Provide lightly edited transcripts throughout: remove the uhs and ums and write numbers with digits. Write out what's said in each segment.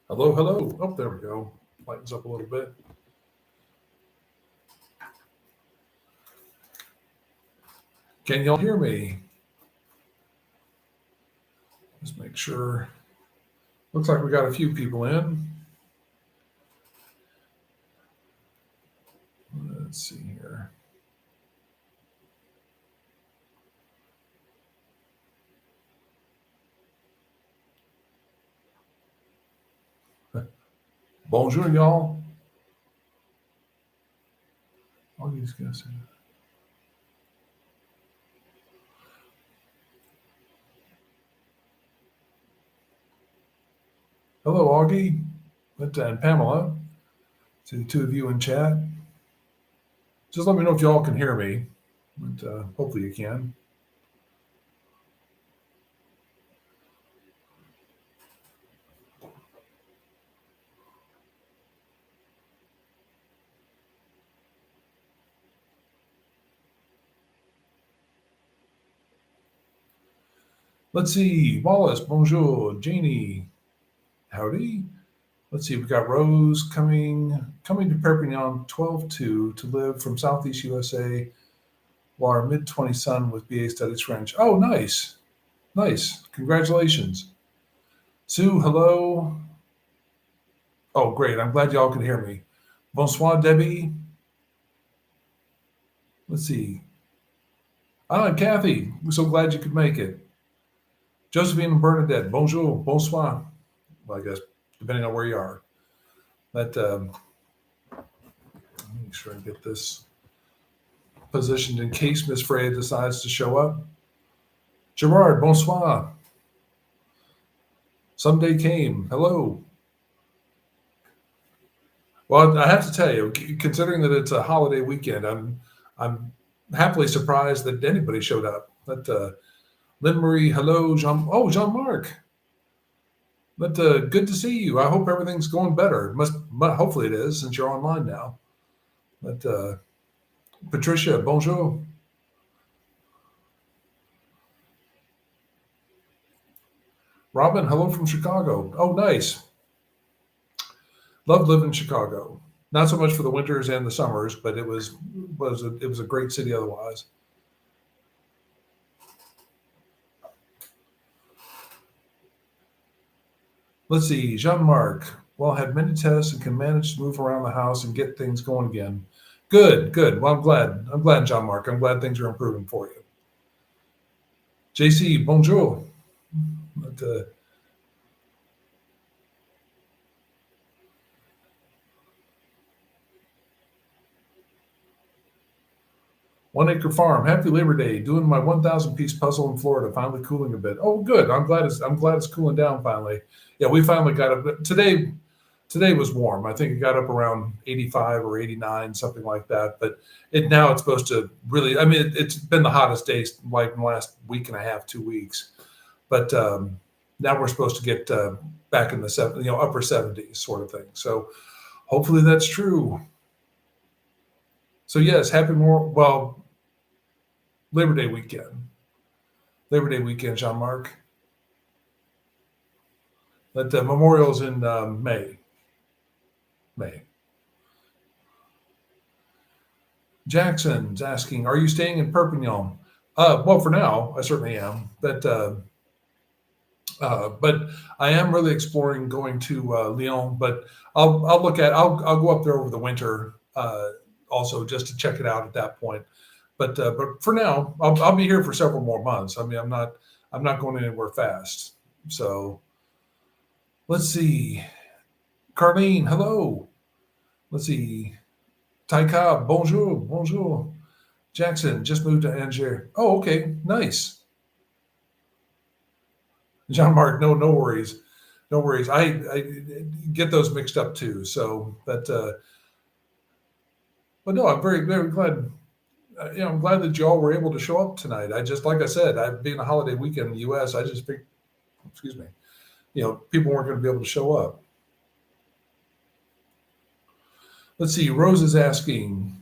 Hello, hello. Oh, there we go. Lightens up a little bit. Can y'all hear me? Let's make sure. Looks like we got a few people in. Let's see here. Bonjour, y'all. All these guys. Hello, Augie and Pamela, to the two of you in chat. Just let me know if y'all can hear me, but hopefully you can. Let's see. Wallace, bonjour. Janie, howdy. Let's see. We've got Rose coming to Perpignan 12-2 to live from Southeast USA while our mid-20 son with BA studies French. Oh, nice. Nice. Congratulations. Sue, hello. Oh, great. I'm glad y'all can hear me. Bonsoir, Debbie. Let's see. Ah, Kathy, we're so glad you could make it. Josephine and Bernadette, bonjour, bonsoir. Well, I guess, depending on where you are. But make sure I get this positioned in case Miss Freya decides to show up. Gerard, bonsoir. Someday came. Hello. Well, I have to tell you, considering that it's a holiday weekend, I'm happily surprised that anybody showed up. But Lynn Marie, hello, Jean-Marc. But good to see you. I hope everything's going better. Hopefully it is, since you're online now. But Patricia, bonjour. Robin, hello from Chicago. Oh, nice. Love living in Chicago. Not so much for the winters and the summers, but it was a great city otherwise. Let's see, Jean-Marc. Well, I had many tests and can manage to move around the house and get things going again. Good. Well, I'm glad, Jean-Marc. I'm glad things are improving for you. JC, bonjour. But, One Acre Farm. Happy Labor Day. Doing my 1,000 piece puzzle in Florida. Finally cooling a bit. Oh, good. I'm glad it's cooling down finally. Yeah, we finally got up today. Today was warm. I think it got up around 85 or 89, something like that. But it's supposed to really. I mean, it's been the hottest days like in the last week and a half, 2 weeks. But now we're supposed to get back in the upper 70s sort of thing. So hopefully that's true. So yes, Labor Day weekend. Labor Day weekend, Jean-Marc. But Memorial's in May. Jackson's asking, are you staying in Perpignan? Well, for now, I certainly am. But I am really exploring going to Lyon. But I'll go up there over the winter also just to check it out at that point. But for now, I'll be here for several more months. I mean, I'm not going anywhere fast. So let's see. Carlene, hello. Let's see. Taika, bonjour. Jackson just moved to Angers. Oh, okay, nice. Jean-Marc, no worries. I get those mixed up too. So, but no, I'm very, very glad. I'm glad that y'all were able to show up tonight. Like I said, being a holiday weekend in the U.S., I just think, people weren't going to be able to show up. Let's see. Rose is asking,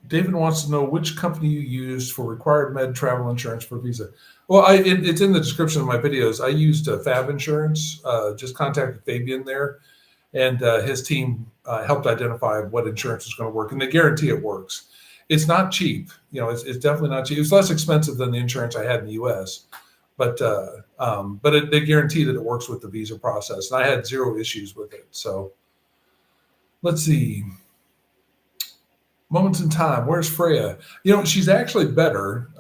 David wants to know which company you used for required med travel insurance for visa. Well, it's in the description of my videos. I used Fab Insurance. Just contacted Fabian there, and his team helped identify what insurance is going to work, and they guarantee it works. It's not cheap. It's definitely not cheap. It's less expensive than the insurance I had in the U.S., but they guarantee that it works with the visa process, and I had zero issues with it. So let's see. Moments in time. Where's Freya? She's actually better.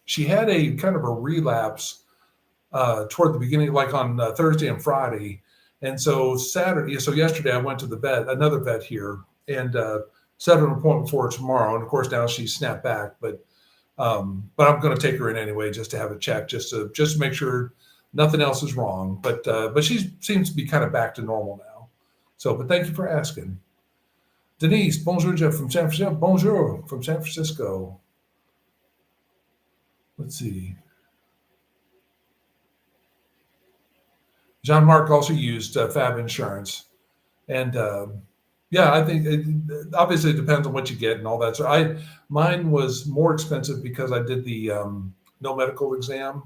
She had a kind of a relapse toward the beginning, like on Thursday and Friday. And so yesterday I went to the vet, another vet here, and set an appointment for her tomorrow. And of course now she's snapped back, but I'm going to take her in anyway just to have a check, just to make sure nothing else is wrong. But she seems to be kind of back to normal now. So, but thank you for asking. Denise, bonjour, Jeff from San Francisco. Bonjour from San Francisco. Let's see. Jean-Marc also used Fab Insurance. And I think obviously it depends on what you get and all that. So mine was more expensive because I did the no medical exam.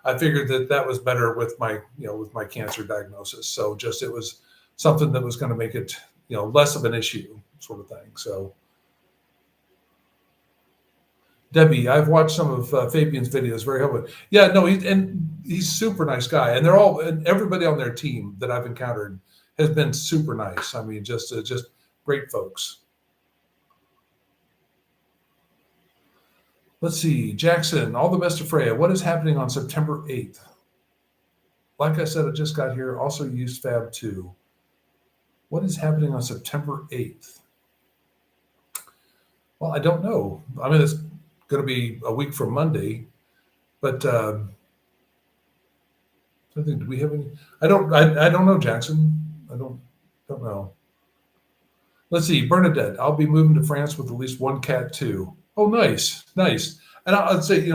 I figured that was better with my cancer diagnosis. So just it was something that was going to make it less of an issue, sort of thing. So, Debbie, I've watched some of Fabian's videos, very helpful. Yeah, no, he's super nice guy, and everybody on their team that I've encountered has been super nice. I mean, just great folks. Let's see, Jackson, all the best to Freya. What is happening on September 8th? Like I said, I just got here. Also used Fab 2. What is happening on September 8th? Well, I don't know. I mean, it's going to be a week from Monday, but I think, do we have any? I don't know, Jackson. I don't know. Let's see, Bernadette. I'll be moving to France with at least one cat too. Oh, nice. And I'd say,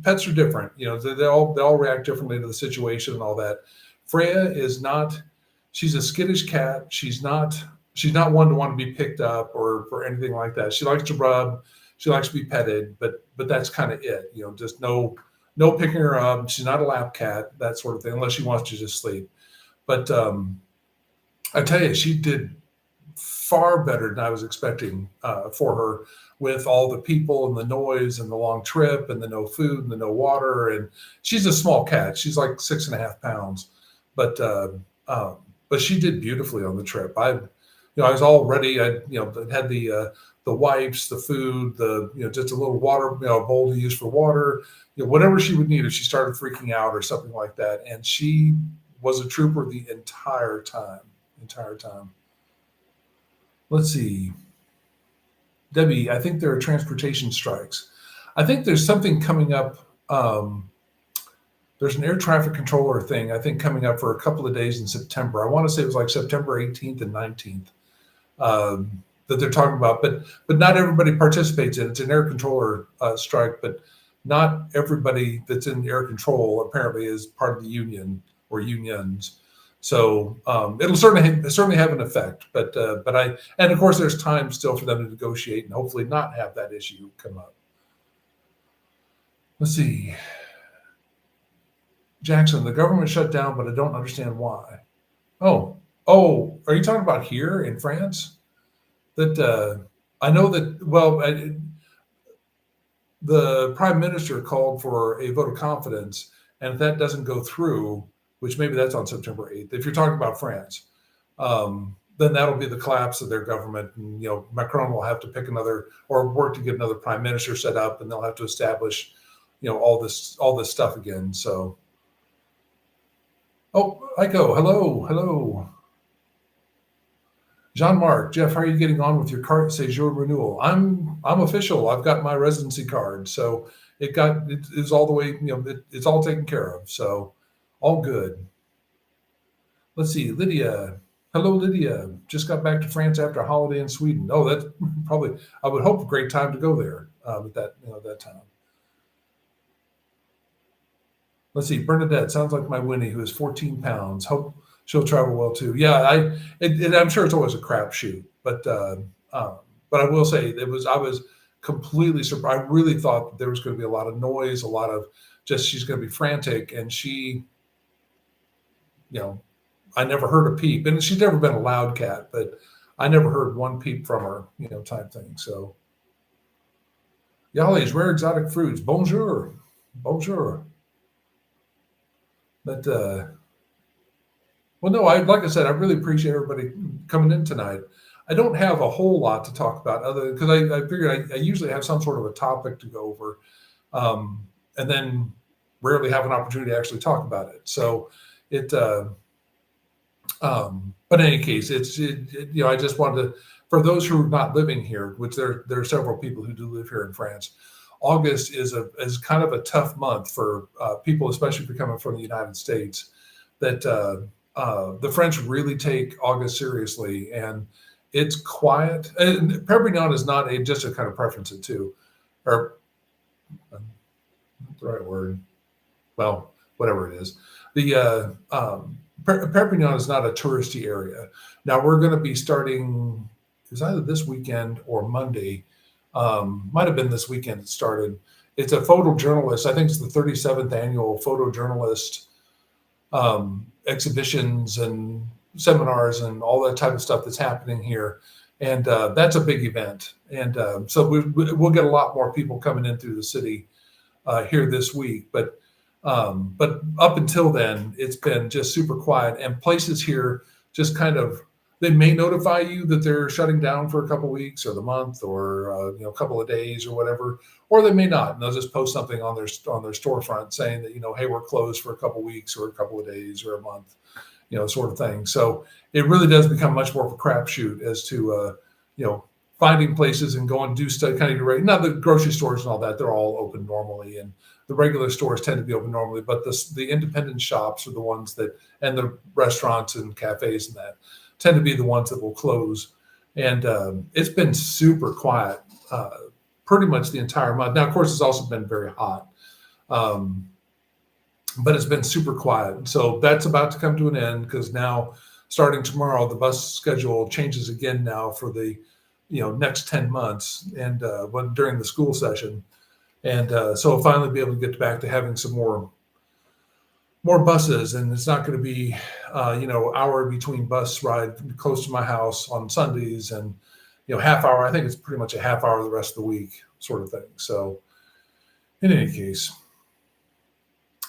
pets are different. They all react differently to the situation and all that. Freya is not. She's a skittish cat. She's not one to want to be picked up or anything like that. She likes to rub. She likes to be petted, but that's kind of it. Just no picking her up. She's not a lap cat, that sort of thing, unless she wants to just sleep. But I tell you, she did far better than I was expecting for her, with all the people and the noise and the long trip and the no food and the no water. And she's a small cat. She's like 6.5 pounds, but she did beautifully on the trip. I was all ready. I had the wipes, the food, just a little water, bowl to use for water, whatever she would need if she started freaking out or something like that. And she was a trooper the entire time. Let's see. Debbie, I think there are transportation strikes. I think there's something coming up. There's an air traffic controller thing, I think, coming up for a couple of days in September. I want to say it was like September 18th and 19th that they're talking about. But not everybody participates in it. It's an air controller strike, but not everybody that's in air control apparently is part of the union or unions. So it'll certainly have an effect. But and of course there's time still for them to negotiate and hopefully not have that issue come up. Let's see. Jackson, the government shut down, but I don't understand why. Oh, are you talking about here in France? That I know that, well, the prime minister called for a vote of confidence, and if that doesn't go through, which maybe that's on September 8th, if you're talking about France, then that'll be the collapse of their government. And, Macron will have to pick another or work to get another prime minister set up, and they'll have to establish, all this stuff again. So. Oh, Heiko, hello. Jean-Marc, Jeff, how are you getting on with your carte séjour renewal? I'm official. I've got my residency card, so it's all the way. It's all taken care of. So, all good. Let's see, Lydia. Hello, Lydia. Just got back to France after a holiday in Sweden. Oh, that's probably, I would hope, a great time to go there at that time. Let's see, Bernadette, sounds like my Winnie, who is 14 pounds. Hope she'll travel well too. Yeah, I'm sure it's always a crapshoot, but But I will say I was completely surprised. I really thought that there was going to be a lot of noise, a lot of just she's going to be frantic, and she, I never heard a peep, and she's never been a loud cat, but I never heard one peep from her, type thing. So, Yali's rare exotic fruits. Bonjour, bonjour. But well, no, like I said, I really appreciate everybody coming in tonight. I don't have a whole lot to talk about other because I figured I usually have some sort of a topic to go over, and then rarely have an opportunity to actually talk about it. So it, but in any case, I just wanted to, for those who are not living here, which there are several people who do live here in France. August is kind of a tough month for people, especially if you're coming from the United States. That the French really take August seriously, and it's quiet. And Perpignan is not just a kind of preference it too, or not the right word. Well, whatever it is. The Perpignan is not a touristy area. Now we're going to be starting. It's either this weekend or Monday. Might have been this weekend it started. It's a photojournalist. I think it's the 37th annual photojournalist exhibitions and seminars and all that type of stuff that's happening here. And that's a big event. And so we'll get a lot more people coming in through the city here this week. But up until then, it's been just super quiet. And places here just kind of, they may notify you that they're shutting down for a couple of weeks or the month or a couple of days or whatever, or they may not. And they'll just post something on their storefront saying that hey, we're closed for a couple of weeks or a couple of days or a month, sort of thing. So it really does become much more of a crapshoot as to finding places and going to do stuff kind of right. Now the grocery stores and all that, they're all open normally, and the regular stores tend to be open normally, but the independent shops are the ones that, and the restaurants and cafes and that, tend to be the ones that will close. And it's been super quiet pretty much the entire month. Now, of course, it's also been very hot, but it's been super quiet. So that's about to come to an end because now, starting tomorrow, the bus schedule changes again now for the next 10 months and during the school session. And so we'll finally be able to get back to having some more buses, and it's not going to be, hour between bus ride close to my house on Sundays and, half hour. I think it's pretty much a half hour the rest of the week sort of thing. So in any case,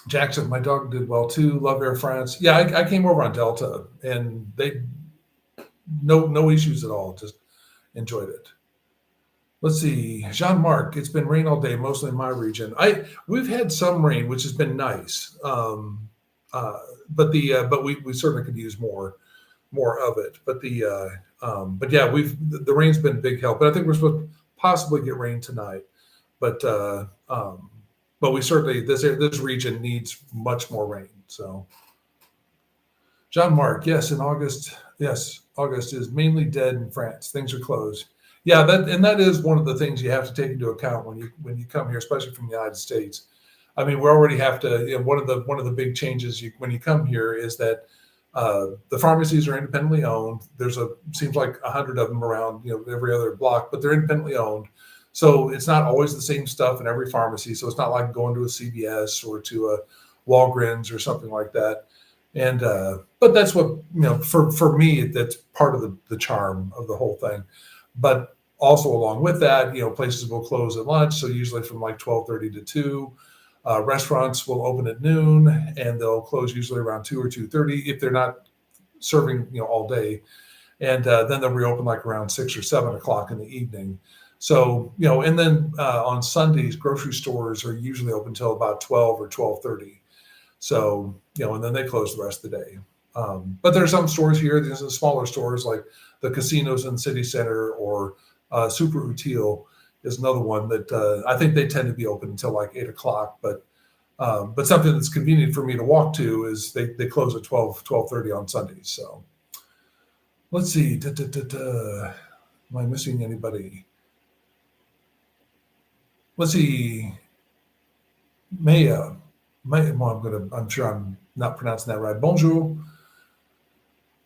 Jackson, my dog did well too. Love Air France. Yeah, I came over on Delta and they, no issues at all. Just enjoyed it. Let's see, Jean-Marc, it's been rain all day, mostly in my region. We've had some rain, which has been nice, but we certainly could use more of it. But yeah, the rain's been a big help. But I think we're supposed to possibly get rain tonight. But we certainly this region needs much more rain. So, Jean-Marc, yes, August is mainly dead in France. Things are closed. Yeah, that is one of the things you have to take into account when you come here, especially from the United States. I mean, we already have to. One of the big changes when you come here is that the pharmacies are independently owned. Seems like 100 of them around every other block, but they're independently owned. So it's not always the same stuff in every pharmacy. So it's not like going to a CVS or to a Walgreens or something like that. And but that's what for me, that's part of the charm of the whole thing. But also along with that, places will close at lunch. So usually from like 12:30 to 2. Restaurants will open at noon and they'll close usually around 2 or 2:30 if they're not serving all day. And then they'll reopen like around 6 or 7 o'clock in the evening. So, and then on Sundays, grocery stores are usually open until about 12 or 12:30. So, and then they close the rest of the day. But there's some stores here, there's some smaller stores like the casinos in the city center or Super Utile is another one that I think they tend to be open until like 8 o'clock. But something that's convenient for me to walk to is they close at 12:30 on Sundays. So let's see. Am I missing anybody? Let's see. Maya. Well, I'm sure I'm not pronouncing that right. Bonjour.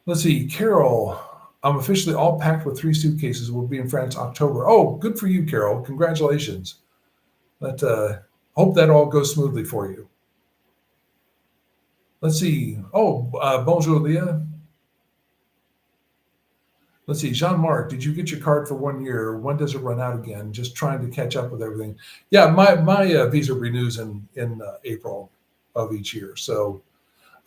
Let's see. Carol. I'm officially all packed with 3 suitcases. We'll be in France October. Oh, good for you, Carol. Congratulations. But hope that all goes smoothly for you. Let's see. Oh, bonjour, Leah. Let's see. Jean-Marc, did you get your card for 1 year? When does it run out again? Just trying to catch up with everything. Yeah, my visa renews in April of each year. So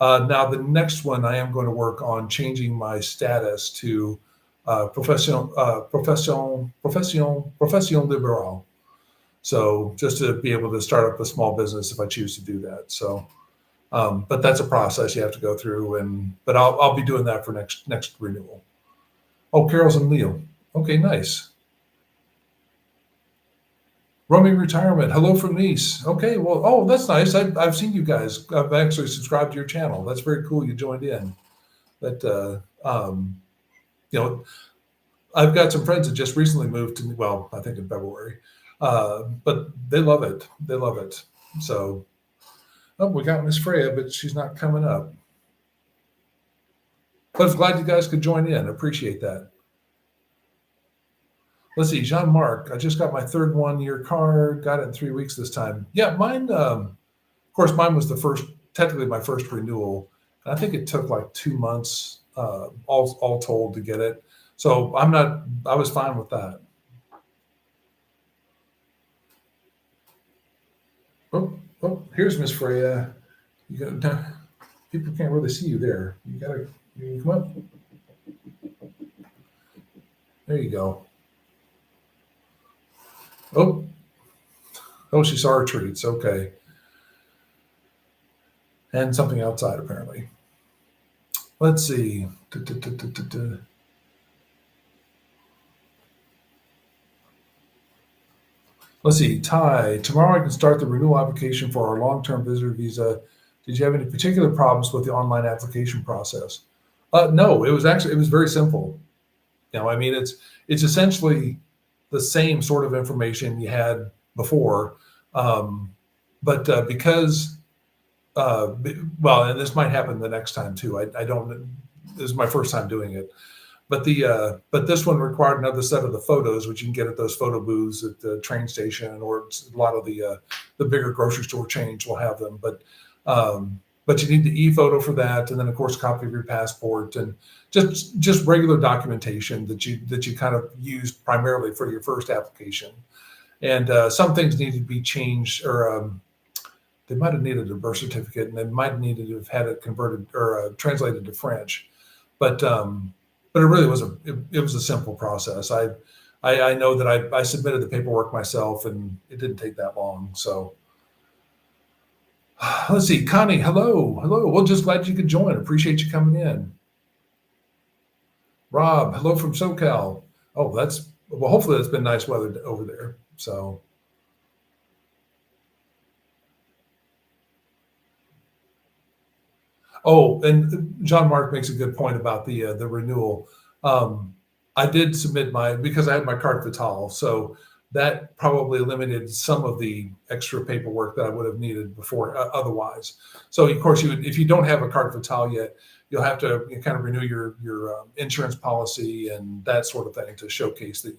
now the next one, I am going to work on changing my status to profession libéral. So just to be able to start up a small business if I choose to do that. So, but that's a process you have to go through, but I'll be doing that for next renewal. Oh, Carol's and Leo. Okay, nice. Roaming retirement. Hello from Nice. Okay, well, oh, that's nice. I've seen you guys. I've actually subscribed to your channel. That's very cool. You joined in. But you know, I've got some friends that just recently moved to. Well, I think in February, but they love it. They love it. So, oh, we got Miss Freya, but she's not coming up. But I'm glad you guys could join in. Appreciate that. Let's see, Jean-Marc, I just got my third 1-year card, got it in 3 weeks this time. Yeah, mine, of course, mine was technically my first renewal. And I think it took like 2 months, all told, to get it. So I was fine with that. Oh, here's Miss Freya. People can't really see you there. You come up. There you go. Oh, she saw her treats. Okay. And something outside, apparently. Let's see. Let's see. Ty, tomorrow I can start the renewal application for our long-term visitor visa. Did you have any particular problems with the online application process? No, it was very simple. I mean, it's essentially the same sort of information you had before, but because and this might happen the next time too. I don't. This is my first time doing it, but this one required another set of the photos, which you can get at those photo booths at the train station, or a lot of the bigger grocery store chains will have them. But you need the e-photo for that, and then of course a copy of your passport, and just regular documentation that you kind of use primarily for your first application. And some things needed to be changed, or they might have needed a birth certificate, and they might have needed to have had it converted or translated to French. But it really was a simple process. I know that I submitted the paperwork myself, and it didn't take that long. So. Let's see, Connie, hello. Well, just glad you could join. Appreciate you coming in. Rob, hello from SoCal. Oh, hopefully that's been nice weather over there. So. Oh, and Jean-Marc makes a good point about the renewal. I did submit because I had my carte vitale, so that probably eliminated some of the extra paperwork that I would have needed before otherwise. So of course, if you don't have a carte vitale yet, you'll have to kind of renew your insurance policy and that sort of thing to showcase that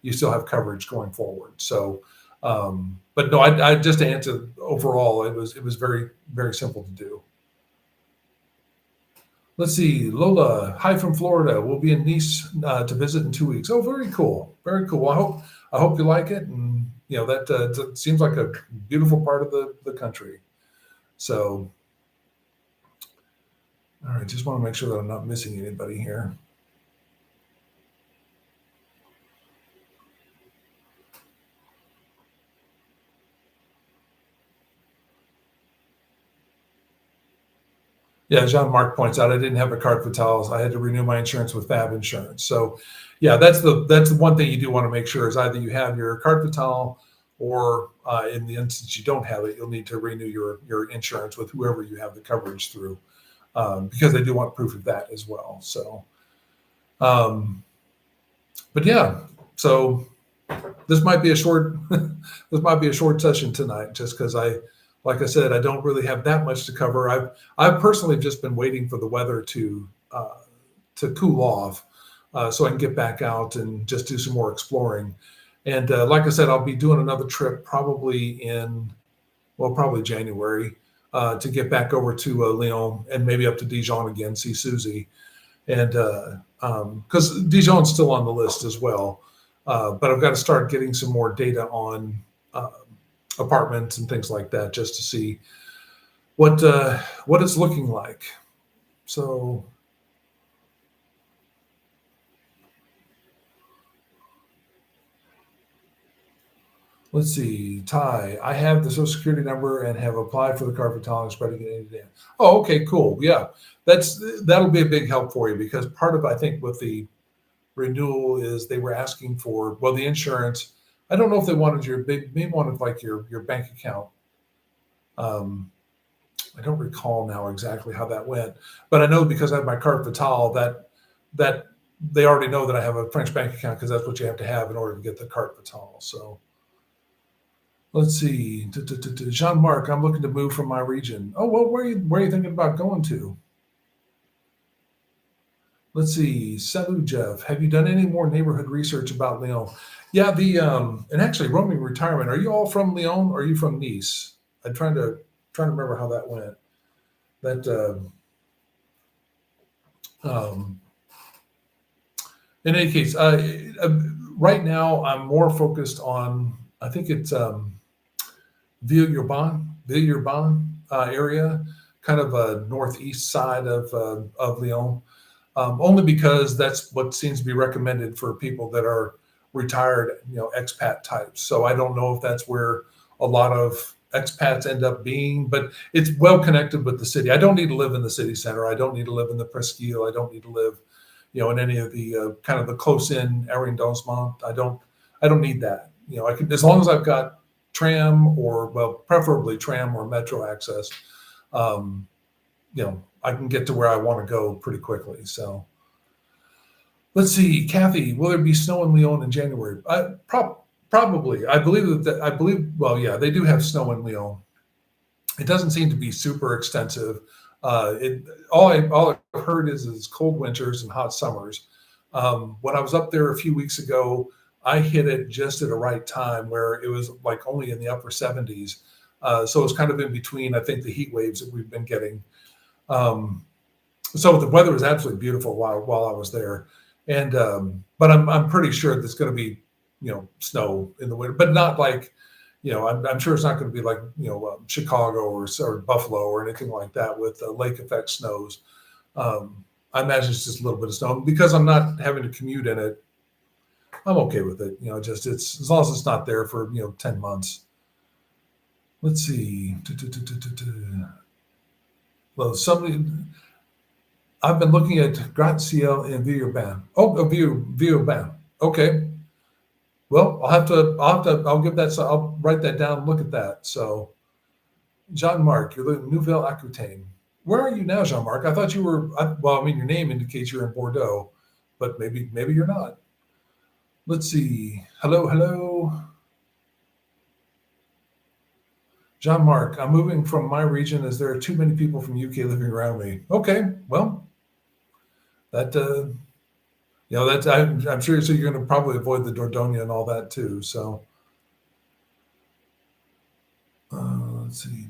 you still have coverage going forward. So, but no, I just to answer overall, it was very, very simple to do. Let's see, Lola, hi from Florida. We'll be in Nice to visit in 2 weeks. Oh, very cool, very cool. Well, I hope you like it, and that seems like a beautiful part of the country. So, all right, just want to make sure that I'm not missing anybody here. Yeah, Jean-Marc points out I didn't have a carte vitale. I had to renew my insurance with Fab Insurance. So, yeah, that's the one thing you do want to make sure is either you have your carte vitale, or in the instance you don't have it, you'll need to renew your insurance with whoever you have the coverage through, because they do want proof of that as well. So, but yeah, so this might be a short session tonight, just because like I said, I don't really have that much to cover. I've personally just been waiting for the weather to cool off. so I can get back out and just do some more exploring. And like I said, I'll be doing another trip probably probably January, to get back over to Lyon and maybe up to Dijon again, see Susie. And because Dijon's still on the list as well. But I've got to start getting some more data on apartments and things like that just to see what it's looking like. So let's see. Ty, I have the Social Security number and have applied for the car for Talent spreading it any day. Oh, okay, cool. Yeah, that'll be a big help for you, because part of, I think, with the renewal is they were asking for, well, the insurance. I don't know if they may wanted like your bank account. I don't recall now exactly how that went, but I know because I have my carte vitale that they already know that I have a French bank account, because that's what you have to have in order to get the carte vitale. So let's see. Jean-Marc, I'm looking to move from my region. Oh, well, where are you thinking about going to? Let's see. Salut, Jeff. Have you done any more neighborhood research about Lyon? Yeah, and actually, roaming retirement. Are you all from Lyon, or are you from Nice? I'm trying to remember how that went. In any case, right now I'm more focused on, I think it's Villeurbanne area, kind of a northeast side of Lyon. Only because that's what seems to be recommended for people that are retired, expat types. So I don't know if that's where a lot of expats end up being, but it's well connected with the city. I don't need to live in the city center. I don't need to live in the Presqu'île. I don't need to live, in any of the kind of the close-in arrondissement. I don't need that. I can, as long as I've got tram, or preferably tram or metro access. I can get to where I want to go pretty quickly. So let's see, Kathy, will there be snow in Lyon in January? Probably. I believe well, yeah, they do have snow in Lyon. It doesn't seem to be super extensive. All I've heard is cold winters and hot summers. When I was up there a few weeks ago, I hit it just at the right time where it was like only in the upper 70s. So it's kind of in between, I think, the heat waves that we've been getting. So the weather was absolutely beautiful while I was there, and but I'm pretty sure there's going to be snow in the winter, but not like I'm sure it's not going to be like Chicago or Buffalo or anything like that with lake effect snows. I imagine it's just a little bit of snow, because I'm not having to commute in it. I'm okay with it. Just it's as long as it's not there for 10 months. Let's see. Well, I've been looking at Gratte-Ciel and Villeurbanne. Villeurbanne. Okay. Well, I'll give that. So I'll write that down and look at that. So, Jean-Marc, you're in Nouvelle-Aquitaine. Where are you now, Jean-Marc? I thought you were. Your name indicates you're in Bordeaux, but maybe you're not. Let's see. Hello. Jean-Marc, I'm moving from my region as there are too many people from UK living around me. Okay, well, that I'm sure. So you're going to probably avoid the Dordogne and all that too. So let's see.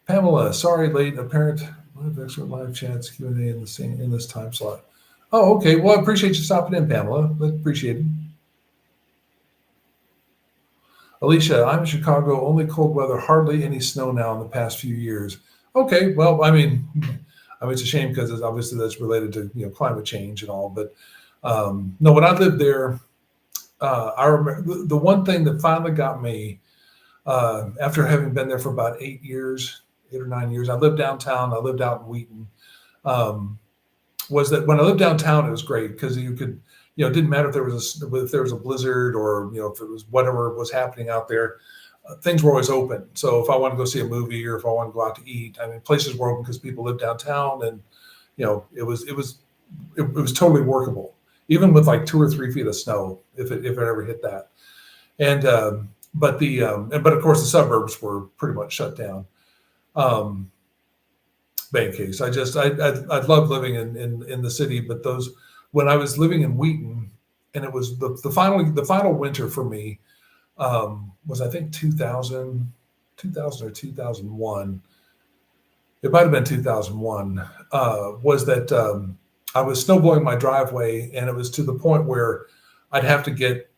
Pamela, sorry, late. Apparent extra live chats Q&A in this time slot. Oh, okay. Well, I appreciate you stopping in, Pamela. That's appreciated. Alicia, I'm in Chicago. Only cold weather, hardly any snow now in the past few years. Okay, well, it's a shame, because obviously that's related to climate change and all. But no, when I lived there, I remember the one thing that finally got me after having been there for about 8 or 9 years. I lived downtown. I lived out in Wheaton. Was that when I lived downtown, it was great, because you could, it didn't matter if there was a blizzard, or if it was whatever was happening out there, things were always open. So if I wanted to go see a movie, or if I wanted to go out to eat, places were open because people lived downtown, and it was totally workable, even with like 2 or 3 feet of snow, if it ever hit that. And but of course the suburbs were pretty much shut down. bank case. I love living in the city, but when I was living in Wheaton, and it was the final winter for me, was I think 2000 or 2001. It might have been 2001. Was that I was snowblowing my driveway, and it was to the point where I'd have to get.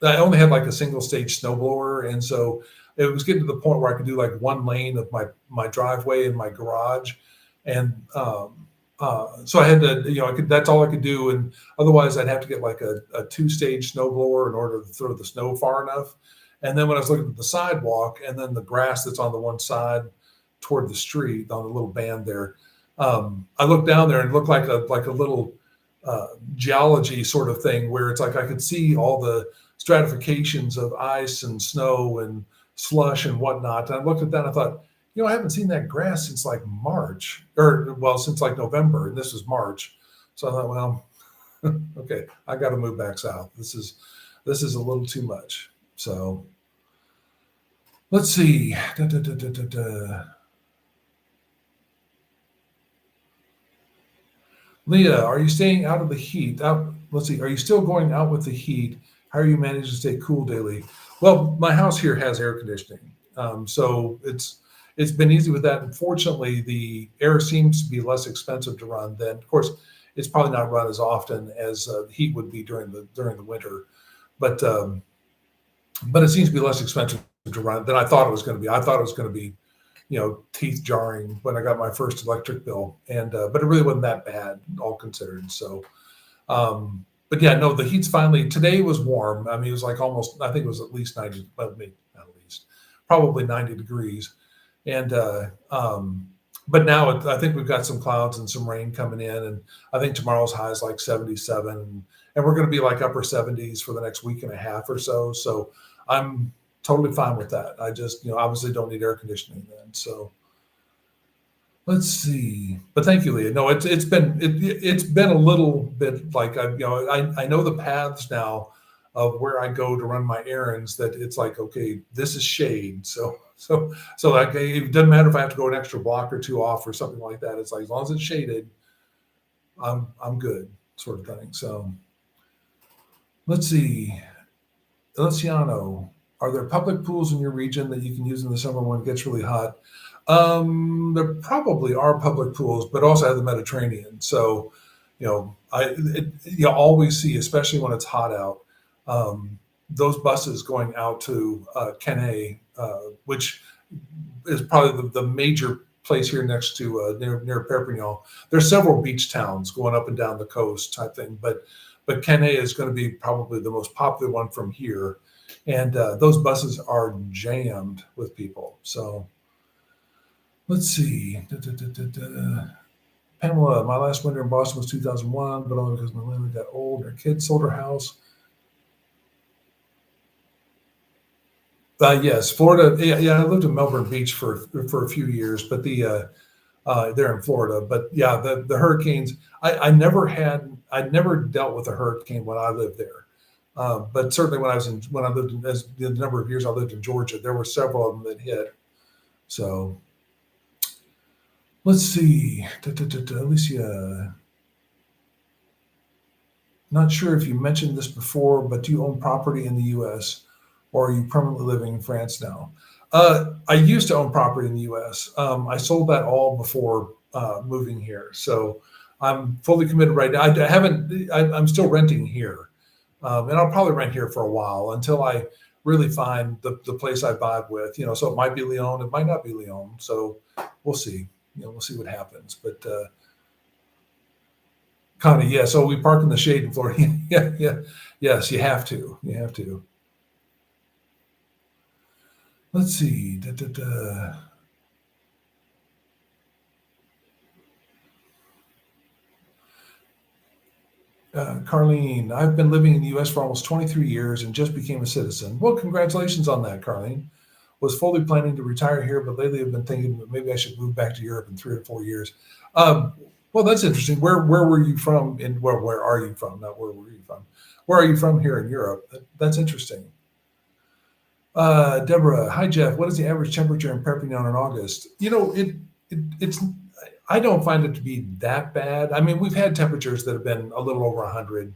I only had like a single stage snowblower, and so it was getting to the point where I could do like one lane of my driveway in my garage, and so I had to, that's all I could do, and otherwise I'd have to get like a two-stage snowblower in order to throw the snow far enough. And then when I was looking at the sidewalk and then the grass that's on the one side toward the street on the little band there, I looked down there and it looked like a little geology sort of thing where it's like I could see all the stratifications of ice and snow and slush and whatnot. And I looked at that and I thought, I haven't seen that grass since like March, since like November, and this is March. So I thought, well, okay, I got to move back south. This is a little too much. So let's see. Leah, are you staying out of the heat? Let's see. Are you still going out with the heat? How are you managing to stay cool daily? Well, my house here has air conditioning, so it's been easy with that. Unfortunately, the air seems to be less expensive to run than, of course, it's probably not run as often as heat would be during the winter, but it seems to be less expensive to run than I thought it was going to be. I thought it was going to be, teeth jarring when I got my first electric bill, and but it really wasn't that bad, all considered. So, but yeah, no, the heat's finally. Today was warm. I mean, it was like almost. I think it was at least 90. Well, maybe not at least, probably 90 degrees. And but now I think we've got some clouds and some rain coming in, and I think tomorrow's high is like 77, and we're going to be like upper 70s for the next week and a half or so. So I'm totally fine with that. I just obviously don't need air conditioning then. So let's see. But thank you, Leah. No, it's been a little bit like I know the paths now of where I go to run my errands, that it's like, okay, this is shade. So like, it doesn't matter if I have to go an extra block or two off or something like that. It's like, as long as it's shaded, I'm good, sort of thing. So let's see. Luciano, are there public pools in your region that you can use in the summer when it gets really hot? There probably are public pools, but also have the Mediterranean. So, you always see, especially when it's hot out, those buses going out to Cannes, which is probably the major place here next to near Perpignan. There's several beach towns going up and down the coast type thing, but Cannes is going to be probably the most popular one from here, and those buses are jammed with people. So let's see. Pamela, my last winter in Boston was 2001, but only because my landlord got old. Her kids sold her house. Yes, Florida. Yeah, I lived in Melbourne Beach for a few years, but there in Florida. But yeah, the hurricanes. I never dealt with a hurricane when I lived there. But certainly when I lived in, as the number of years I lived in Georgia, there were several of them that hit. So let's see, Alicia. Not sure if you mentioned this before, but do you own property in the U.S. or are you permanently living in France now? I used to own property in the U.S. I sold that all before moving here, so I'm fully committed right now. I'm still renting here, and I'll probably rent here for a while until I really find the place I vibe with. So it might be Lyon, it might not be Lyon. So we'll see. We'll see what happens. But Connie, yeah. So we park in the shade in Florida. Yeah. Yes, you have to. You have to. Let's see. Carlene, I've been living in the U.S. for almost 23 years and just became a citizen. Well, congratulations on that, Carlene. Was fully planning to retire here, but lately I've been thinking that maybe I should move back to Europe in 3 or 4 years. Well, that's interesting. Where were you from? And where are you from? Not where were you from? Where are you from here in Europe? That's interesting. Deborah, hi Jeff. What is the average temperature in Perpignan in August? It's. I don't find it to be that bad. I mean, we've had temperatures that have been a little over 100,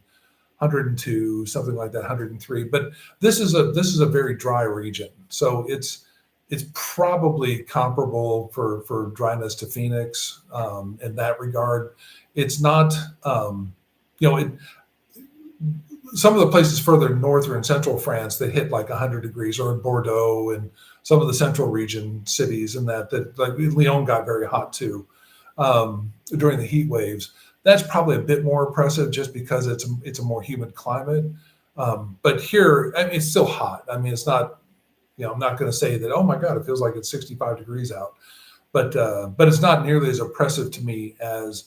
102, something like that, 103. But this is a very dry region, so it's probably comparable for dryness to Phoenix in that regard. It's not, you know, some of the places further north or in central France that hit like 100 degrees, or in Bordeaux and some of the central region cities, and that like Lyon got very hot too during the heat waves. That's probably a bit more oppressive just because it's a more humid climate. But here, I mean, it's still hot. I mean, it's not, you know, I'm not going to say that, oh my God, it feels like it's 65 degrees out, but it's not nearly as oppressive to me as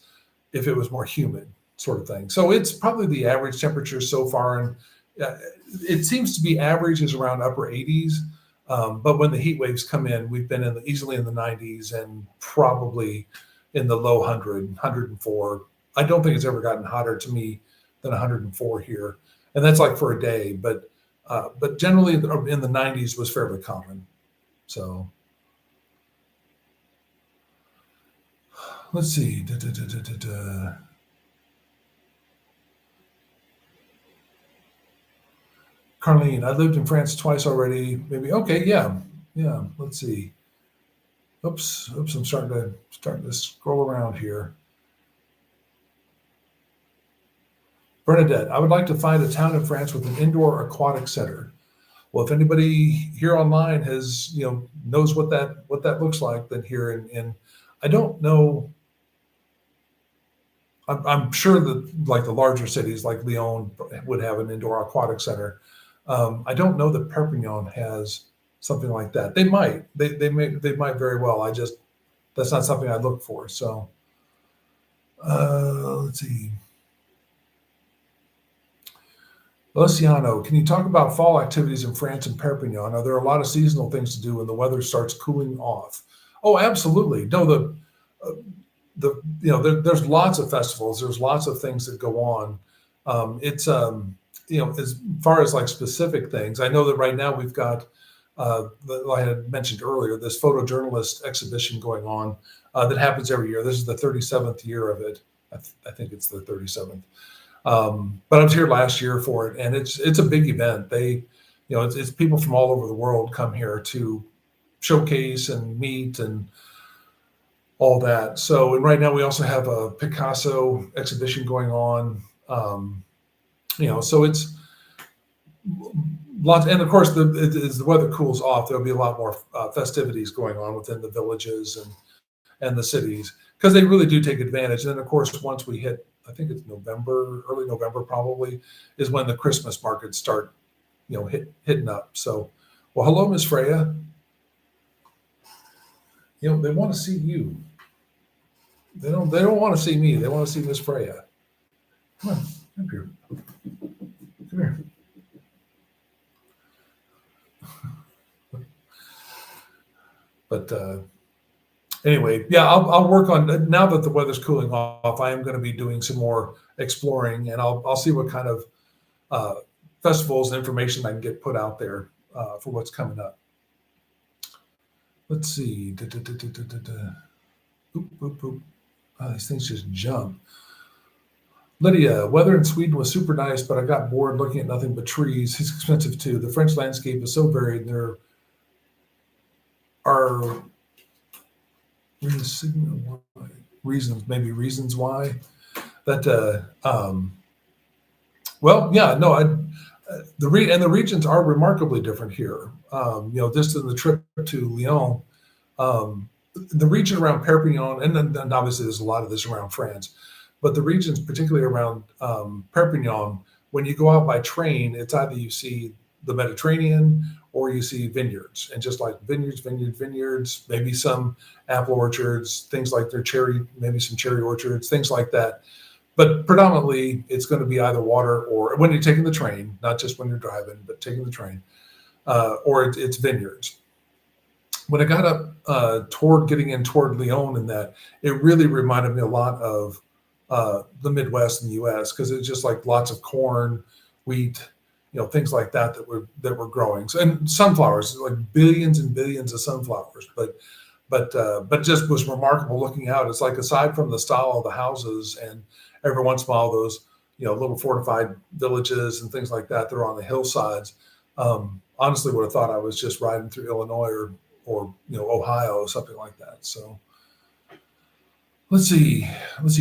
if it was more humid, sort of thing. So it's probably the average temperature so far, and it seems to be average is around upper 80s. But when the heat waves come in, we've been easily in the 90s and probably in the low 104. I don't think it's ever gotten hotter to me than 104 here, and that's like for a day. But generally in the 90s was fairly common. So let's see. Carlene, I lived in France twice already. Maybe okay, yeah. Let's see. Oops. I'm starting to scroll around here. Bernadette, I would like to find a town in France with an indoor aquatic center. Well, if anybody here online has, you know, knows what that looks like, then here in I don't know. I'm sure that like the larger cities like Lyon would have an indoor aquatic center. I don't know that Perpignan has something like that. They might. They might very well. That's not something I look for. So let's see. Luciano, can you talk about fall activities in France and Perpignan? Are there a lot of seasonal things to do when the weather starts cooling off? Oh, absolutely. No, there's lots of festivals. There's lots of things that go on. It's you know, as far as like specific things, I know that right now we've got I had mentioned earlier, this photojournalist exhibition going on that happens every year. This is the 37th year of it. I think it's the 37th. But I was here last year for it, and it's a big event. They, you know, it's people from all over the world come here to showcase and meet and all that. So, and right now we also have a Picasso exhibition going on. You know, so it's lots, and of course, as the weather cools off, there'll be a lot more festivities going on within the villages and the cities, because they really do take advantage. And then, of course, once we hit, I think it's November, early November probably, is when the Christmas markets start, you know, hitting up. So, well, hello, Miss Freya. You know, they want to see you. They don't want to see me. They want to see Miss Freya. Come on, come here. Come here. But anyway, yeah, I'll work on, now that the weather's cooling off, I am going to be doing some more exploring, and I'll see what kind of festivals and information I can get put out there for what's coming up. Let's see. Oop, oop, oop. Oh, these things just jump. Lydia, weather in Sweden was super nice, but I got bored looking at nothing but trees. It's expensive too. The French landscape is so varied. There are reasons why that well, yeah, no, the regions are remarkably different here. You know, just in the trip to Lyon, the region around Perpignan, and obviously there's a lot of this around France, but the regions particularly around Perpignan, when you go out by train, it's either you see the Mediterranean or you see vineyards, and just like vineyards, maybe some apple orchards, things like maybe some cherry orchards, things like that. But predominantly, it's going to be either water, or when you're taking the train, not just when you're driving, but taking the train, or it's vineyards. When I got up toward Lyon, and that, it really reminded me a lot of the Midwest in the U.S., because it's just like lots of corn, wheat, you know, things like that were growing. So, and sunflowers, like billions and billions of sunflowers. But but just was remarkable looking out. It's like aside from the style of the houses and every once in a while those little fortified villages and things like that, they're on the hillsides. Honestly, would have thought I was just riding through Illinois or Ohio or something like that. So let's see,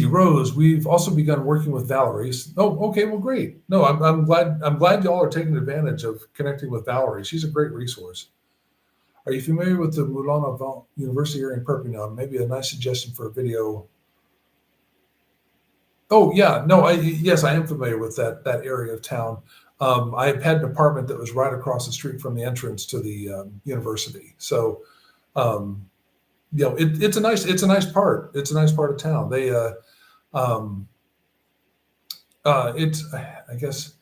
Rose. We've also begun working with Valerie. Oh, okay, well, great. No, I'm glad y'all are taking advantage of connecting with Valerie. She's a great resource. Are you familiar with the Moulin University area in Perpignan? Maybe a nice suggestion for a video. Oh yeah, no, yes, I am familiar with that area of town. I had an apartment that was right across the street from the entrance to the university. So, it's a nice part. It's a nice part of town. They, it's, I guess,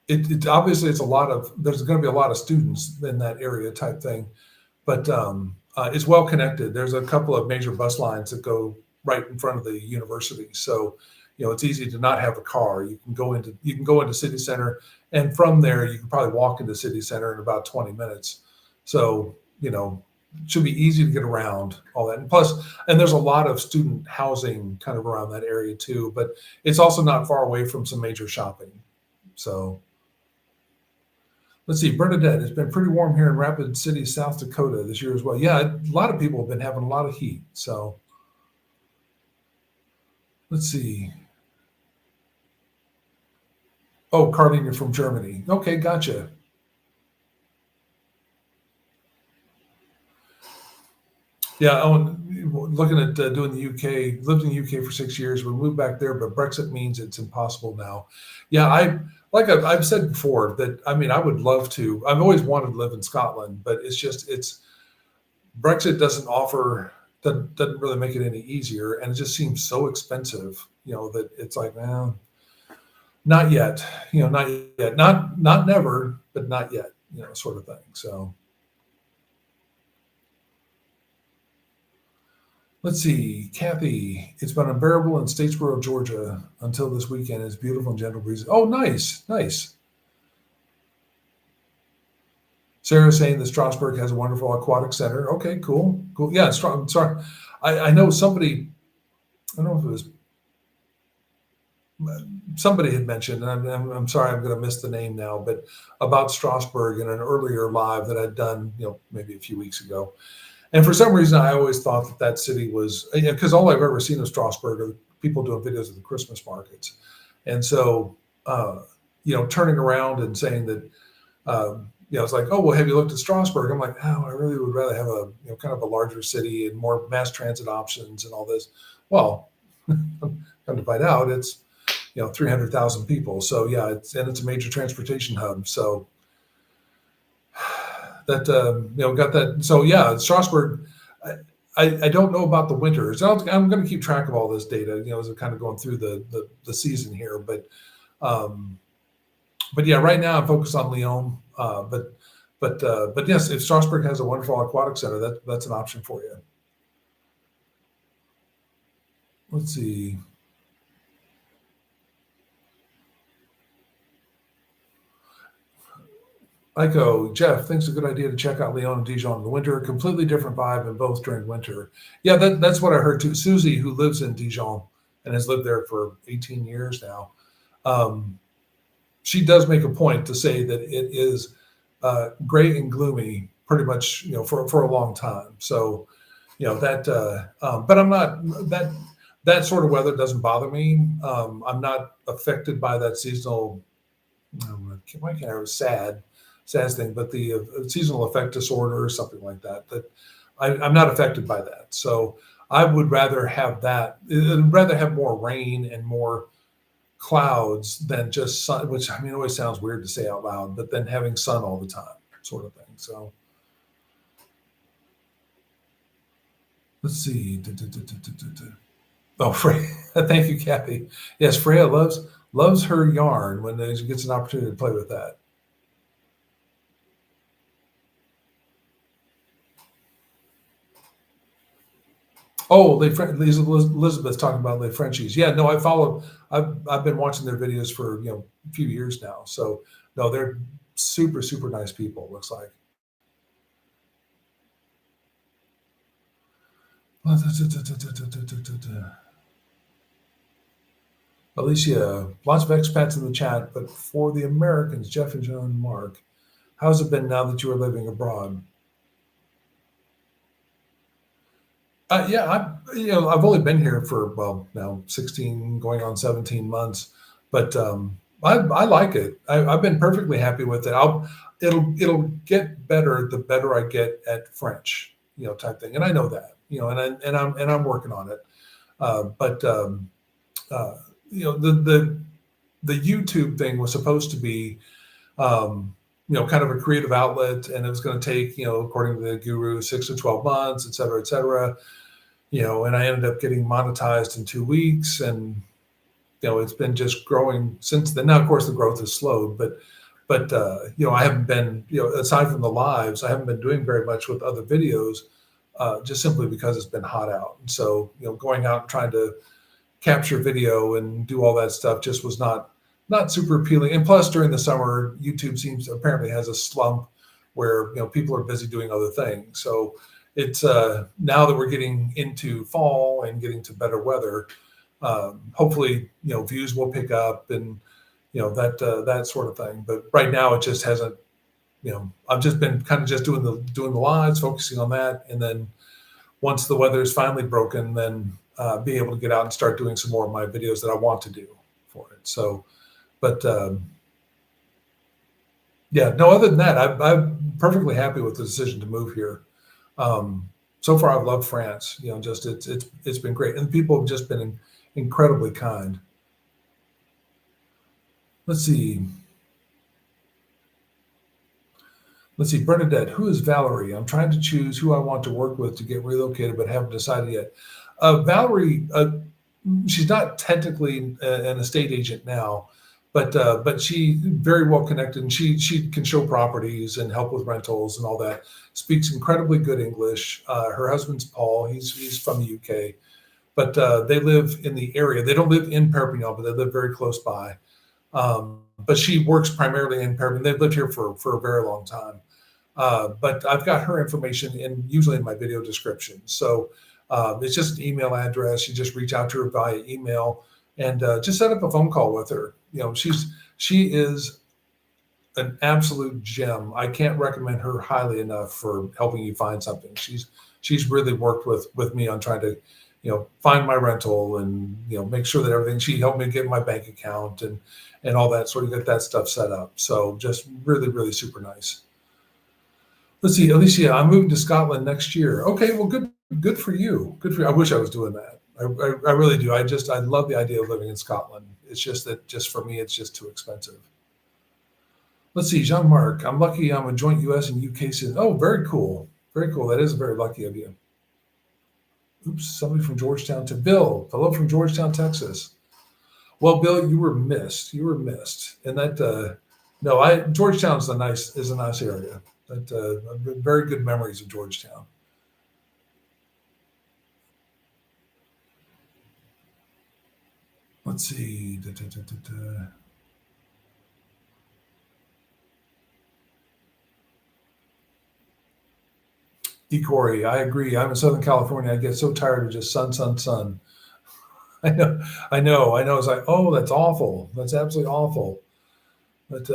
it obviously it's a lot of. There's going to be a lot of students in that area type thing, but it's well connected. There's a couple of major bus lines that go right in front of the university. So, it's easy to not have a car. You can go into city center, and from there you can probably walk into city center in about 20 minutes. So, it should be easy to get around all that. And plus, there's a lot of student housing kind of around that area too, but it's also not far away from some major shopping. So let's see, Bernadette, it's been pretty warm here in Rapid City, South Dakota this year as well. Yeah, a lot of people have been having a lot of heat. So let's see. Oh, Carlene, you're from Germany. Okay, gotcha. Yeah, looking at doing the UK, lived in the UK for 6 years. We moved back there, but Brexit means it's impossible now. Yeah, I've said before that, I would love to. I've always wanted to live in Scotland, but it's Brexit doesn't really make it any easier, and it just seems so expensive, that it's like, well, not yet, not yet, not never, but not yet, sort of thing. So let's see, Kathy. It's been unbearable in Statesboro, Georgia, until this weekend. It's beautiful and gentle breezes. Oh, nice. Sarah saying that Strasbourg has a wonderful aquatic center. Okay, cool. Yeah, sorry. I know somebody. I don't know if it was somebody had mentioned, and I'm sorry, I'm going to miss the name now, but about Strasbourg in an earlier live that I'd done, maybe a few weeks ago. And for some reason, I always thought that city was, because all I've ever seen of Strasbourg are people doing videos of the Christmas markets. And so, turning around and saying that, it's like, oh, well, have you looked at Strasbourg? I'm like, oh, I really would rather have a, kind of a larger city and more mass transit options and all this. Well, come to find out, it's, 300,000 people. So yeah, it's a major transportation hub. So that, got that. So yeah, Strasbourg, I don't know about the winters. I'm going to keep track of all this data, as I'm kind of going through the season here. But yeah, right now I'm focused on Lyon. But yes, if Strasbourg has a wonderful aquatic center, that's an option for you. Let's see. Iko, Jeff thinks it's a good idea to check out Lyon and Dijon in the winter. Completely different vibe in both during winter. Yeah, that's what I heard too. Susie, who lives in Dijon and has lived there for 18 years now, she does make a point to say that it is gray and gloomy pretty much, for a long time. So, that, but I'm not, that sort of weather doesn't bother me. I'm not affected by that seasonal, why can't I was sad thing, but the seasonal affect disorder or something like that, I'm not affected by that. So I would rather have that, rather have more rain and more clouds than just sun, which it always sounds weird to say out loud, but then having sun all the time sort of thing. So let's see. Oh, Freya. Thank you, Kathy. Yes, Freya loves her yarn when she gets an opportunity to play with that. Oh, Elizabeth's talking about Les Frenchies. Yeah, no, I've been watching their videos for a few years now. So no, they're super nice people. Looks like. Alicia, lots of expats in the chat, but for the Americans, Jeff and John and Mark, how's it been now that you are living abroad? Yeah, I've only been here for well now 16, going on 17 months, but I like it. I've been perfectly happy with it. It'll get better the better I get at French, type thing, and I know that, and I'm working on it. But uh, the YouTube thing was supposed to be kind of a creative outlet, and it was going to take, according to the guru, 6 to 12 months, et cetera, et cetera. And I ended up getting monetized in 2 weeks, and it's been just growing since then. Now, of course, the growth has slowed, but I haven't been, aside from the lives, I haven't been doing very much with other videos, just simply because it's been hot out. And so, going out and trying to capture video and do all that stuff just was not super appealing. And plus, during the summer, YouTube apparently has a slump where people are busy doing other things. So it's now that we're getting into fall and getting to better weather, hopefully views will pick up and that sort of thing. But right now it just hasn't. I've just been kind of just doing the lives, focusing on that, and then once the weather is finally broken, then be able to get out and start doing some more of my videos that I want to do for it. So, but yeah, no. Other than that, I'm perfectly happy with the decision to move here. So far, I've loved France. Just it's been great, and people have just been incredibly kind. Let's see. Bernadette, who is Valerie? I'm trying to choose who I want to work with to get relocated, but haven't decided yet. Valerie, she's not technically an estate agent now, but she very well connected, and she can show properties and help with rentals and all that. Speaks incredibly good English. Her husband's Paul. He's from the UK, but they live in the area. They don't live in Perpignan, but they live very close by. But she works primarily in Perpignan. They've lived here for a very long time. But I've got her information usually in my video description. So it's just an email address. You just reach out to her via email and just set up a phone call with her. She is an absolute gem. I can't recommend her highly enough for helping you find something. She's really worked with me on trying to find my rental and make sure that everything. She helped me get my bank account and all that, sort of get that stuff set up. So just really, really super nice. Let's see, Alicia, I'm moving to Scotland next year. Okay, well, good for you. Good for you. I wish I was doing that. I really do. I love the idea of living in Scotland. It's just that for me, it's just too expensive. Let's see, Jean-Marc, I'm lucky I'm a joint US and UK citizen. Oh, very cool. Very cool. That is very lucky of you. Oops, somebody from Georgetown to Bill. Hello from Georgetown, Texas. Well, Bill, you were missed. You were missed. And that, Georgetown is a nice area. Very good memories of Georgetown. Let's see. Corey, I agree. I'm in Southern California. I get so tired of just sun, sun, sun. I know. It's like, oh, that's awful. That's absolutely awful. But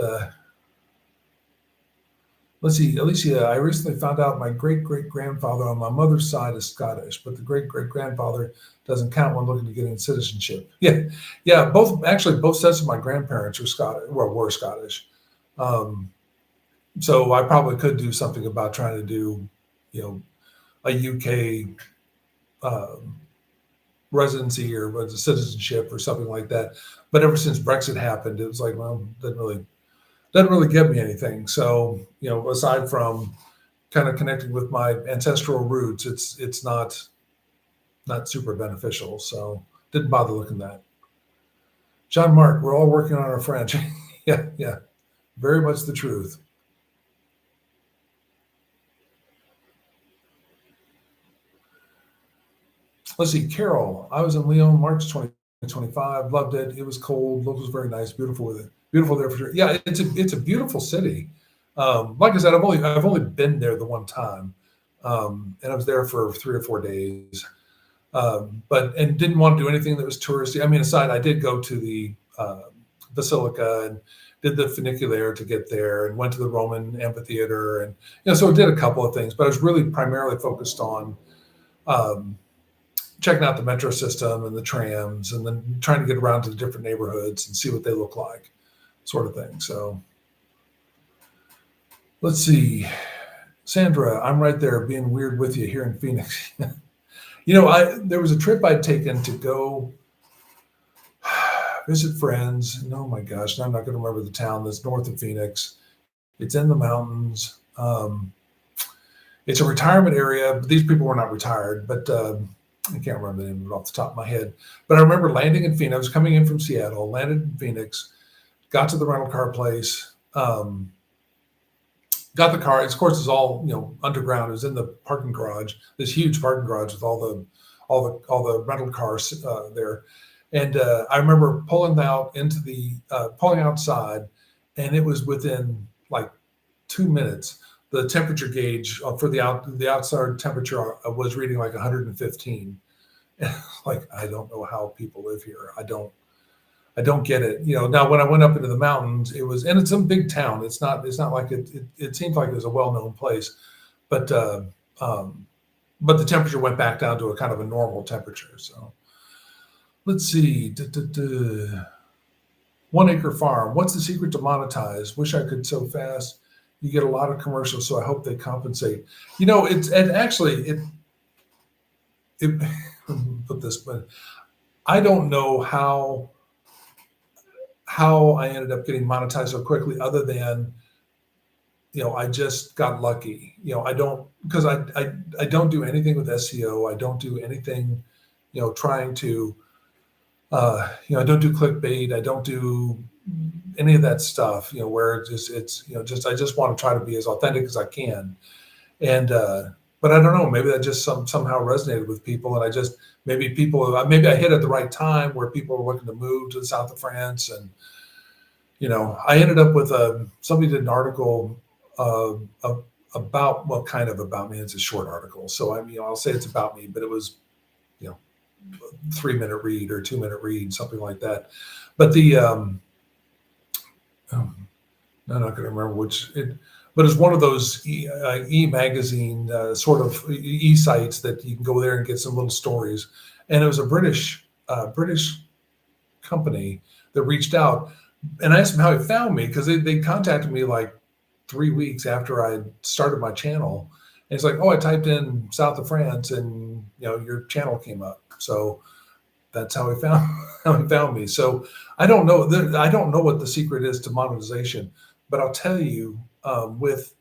let's see, Alicia, I recently found out my great-great-grandfather on my mother's side is Scottish, but the great-great-grandfather doesn't count when looking to get in citizenship. Yeah. Both sets of my grandparents were Scottish. So I probably could do something about trying to do, a UK residency or citizenship or something like that. But ever since Brexit happened, it was like, well, doesn't really give me anything. So, aside from kind of connecting with my ancestral roots, it's not super beneficial. So didn't bother looking at that. Jean-Marc, we're all working on our French. Yeah. Very much the truth. Let's see, Carol, I was in Lyon, March 2025. Loved it. It was cold. Locals very nice. Beautiful with it. Beautiful there for sure. Yeah, it's a beautiful city. Like I said, I've only been there the one time, and I was there for 3 or 4 days. and didn't want to do anything that was touristy. I mean, aside, I did go to the Basilica and did the funicular to get there, and went to the Roman amphitheater, and so I did a couple of things. But I was really primarily focused on checking out the metro system and the trams, and then trying to get around to the different neighborhoods and see what they look like, sort of thing. So let's see. Sandra, I'm right there being weird with you here in Phoenix. There was a trip I'd taken to go visit friends. And oh my gosh, now I'm not going to remember the town that's north of Phoenix. It's in the mountains. It's a retirement area, but these people were not retired, but I can't remember the name of it off the top of my head. But I remember landing in Phoenix. I was coming in from Seattle, landed in Phoenix, got to the rental car place, got the car. Of course, it's all underground. It was in the parking garage, this huge parking garage with all the rental cars there. And I remember pulling outside, and it was within like 2 minutes. The temperature gauge for the outside temperature was reading like 115. Like, I don't know how people live here. I don't get it. Now when I went up into the mountains, and it's some big town. It's not like it seemed like it was a well-known place, but the temperature went back down to a kind of a normal temperature. So let's see. 1 acre farm. What's the secret to monetize? Wish I could so fast. You get a lot of commercials, so I hope they compensate. It put this, but I don't know how I ended up getting monetized so quickly, other than I just got lucky. I don't do anything with SEO. I don't do anything trying to I don't do clickbait. I don't do any of that stuff, where I just want to try to be as authentic as I can. And, but I don't know, maybe that just somehow resonated with people. And maybe I hit at the right time where people were looking to move to the south of France. And, I ended up with somebody did an article about, well, kind of about me. It's a short article. So, I'll say it's about me, but it was, 3-minute read or 2-minute read, something like that. But I'm not going to remember but it's one of those e-magazine sort of e-sites that you can go there and get some little stories. And it was a British company that reached out, and I asked them how he found me, because they contacted me like 3 weeks after I started my channel. And it's like, oh, I typed in south of France and your channel came up. So that's how he found me. So I don't know what the secret is to monetization, but I'll tell you, with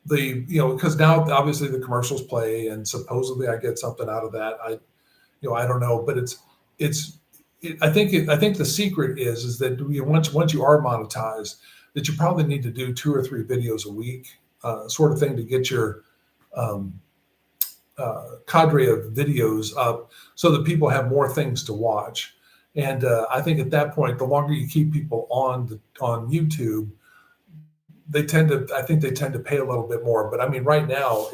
the because now obviously the commercials play, and supposedly I get something out of that. I don't know, but I think the secret is that once you are monetized, that you probably need to do 2 or 3 videos a week, sort of thing, to get your cadre of videos up, so that people have more things to watch. And I think at that point, the longer you keep people on YouTube, they tend to pay a little bit more. But I mean, right now,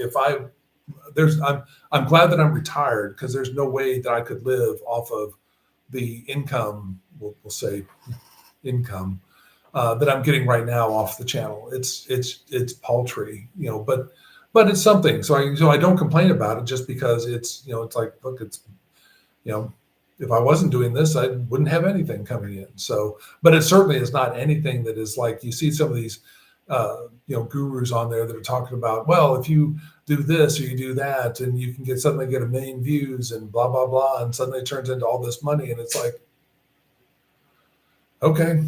I'm glad that I'm retired, because there's no way that I could live off of the income, we'll say income, that I'm getting right now off the channel. It's paltry, but it's something. So I don't complain about it, just because it's like, look, if I wasn't doing this, I wouldn't have anything coming in. So, but it certainly is not anything that is like, you see some of these, gurus on there that are talking about, well, if you do this or you do that, and you can suddenly get 1 million views and blah, blah, blah. And suddenly it turns into all this money. And it's like, okay,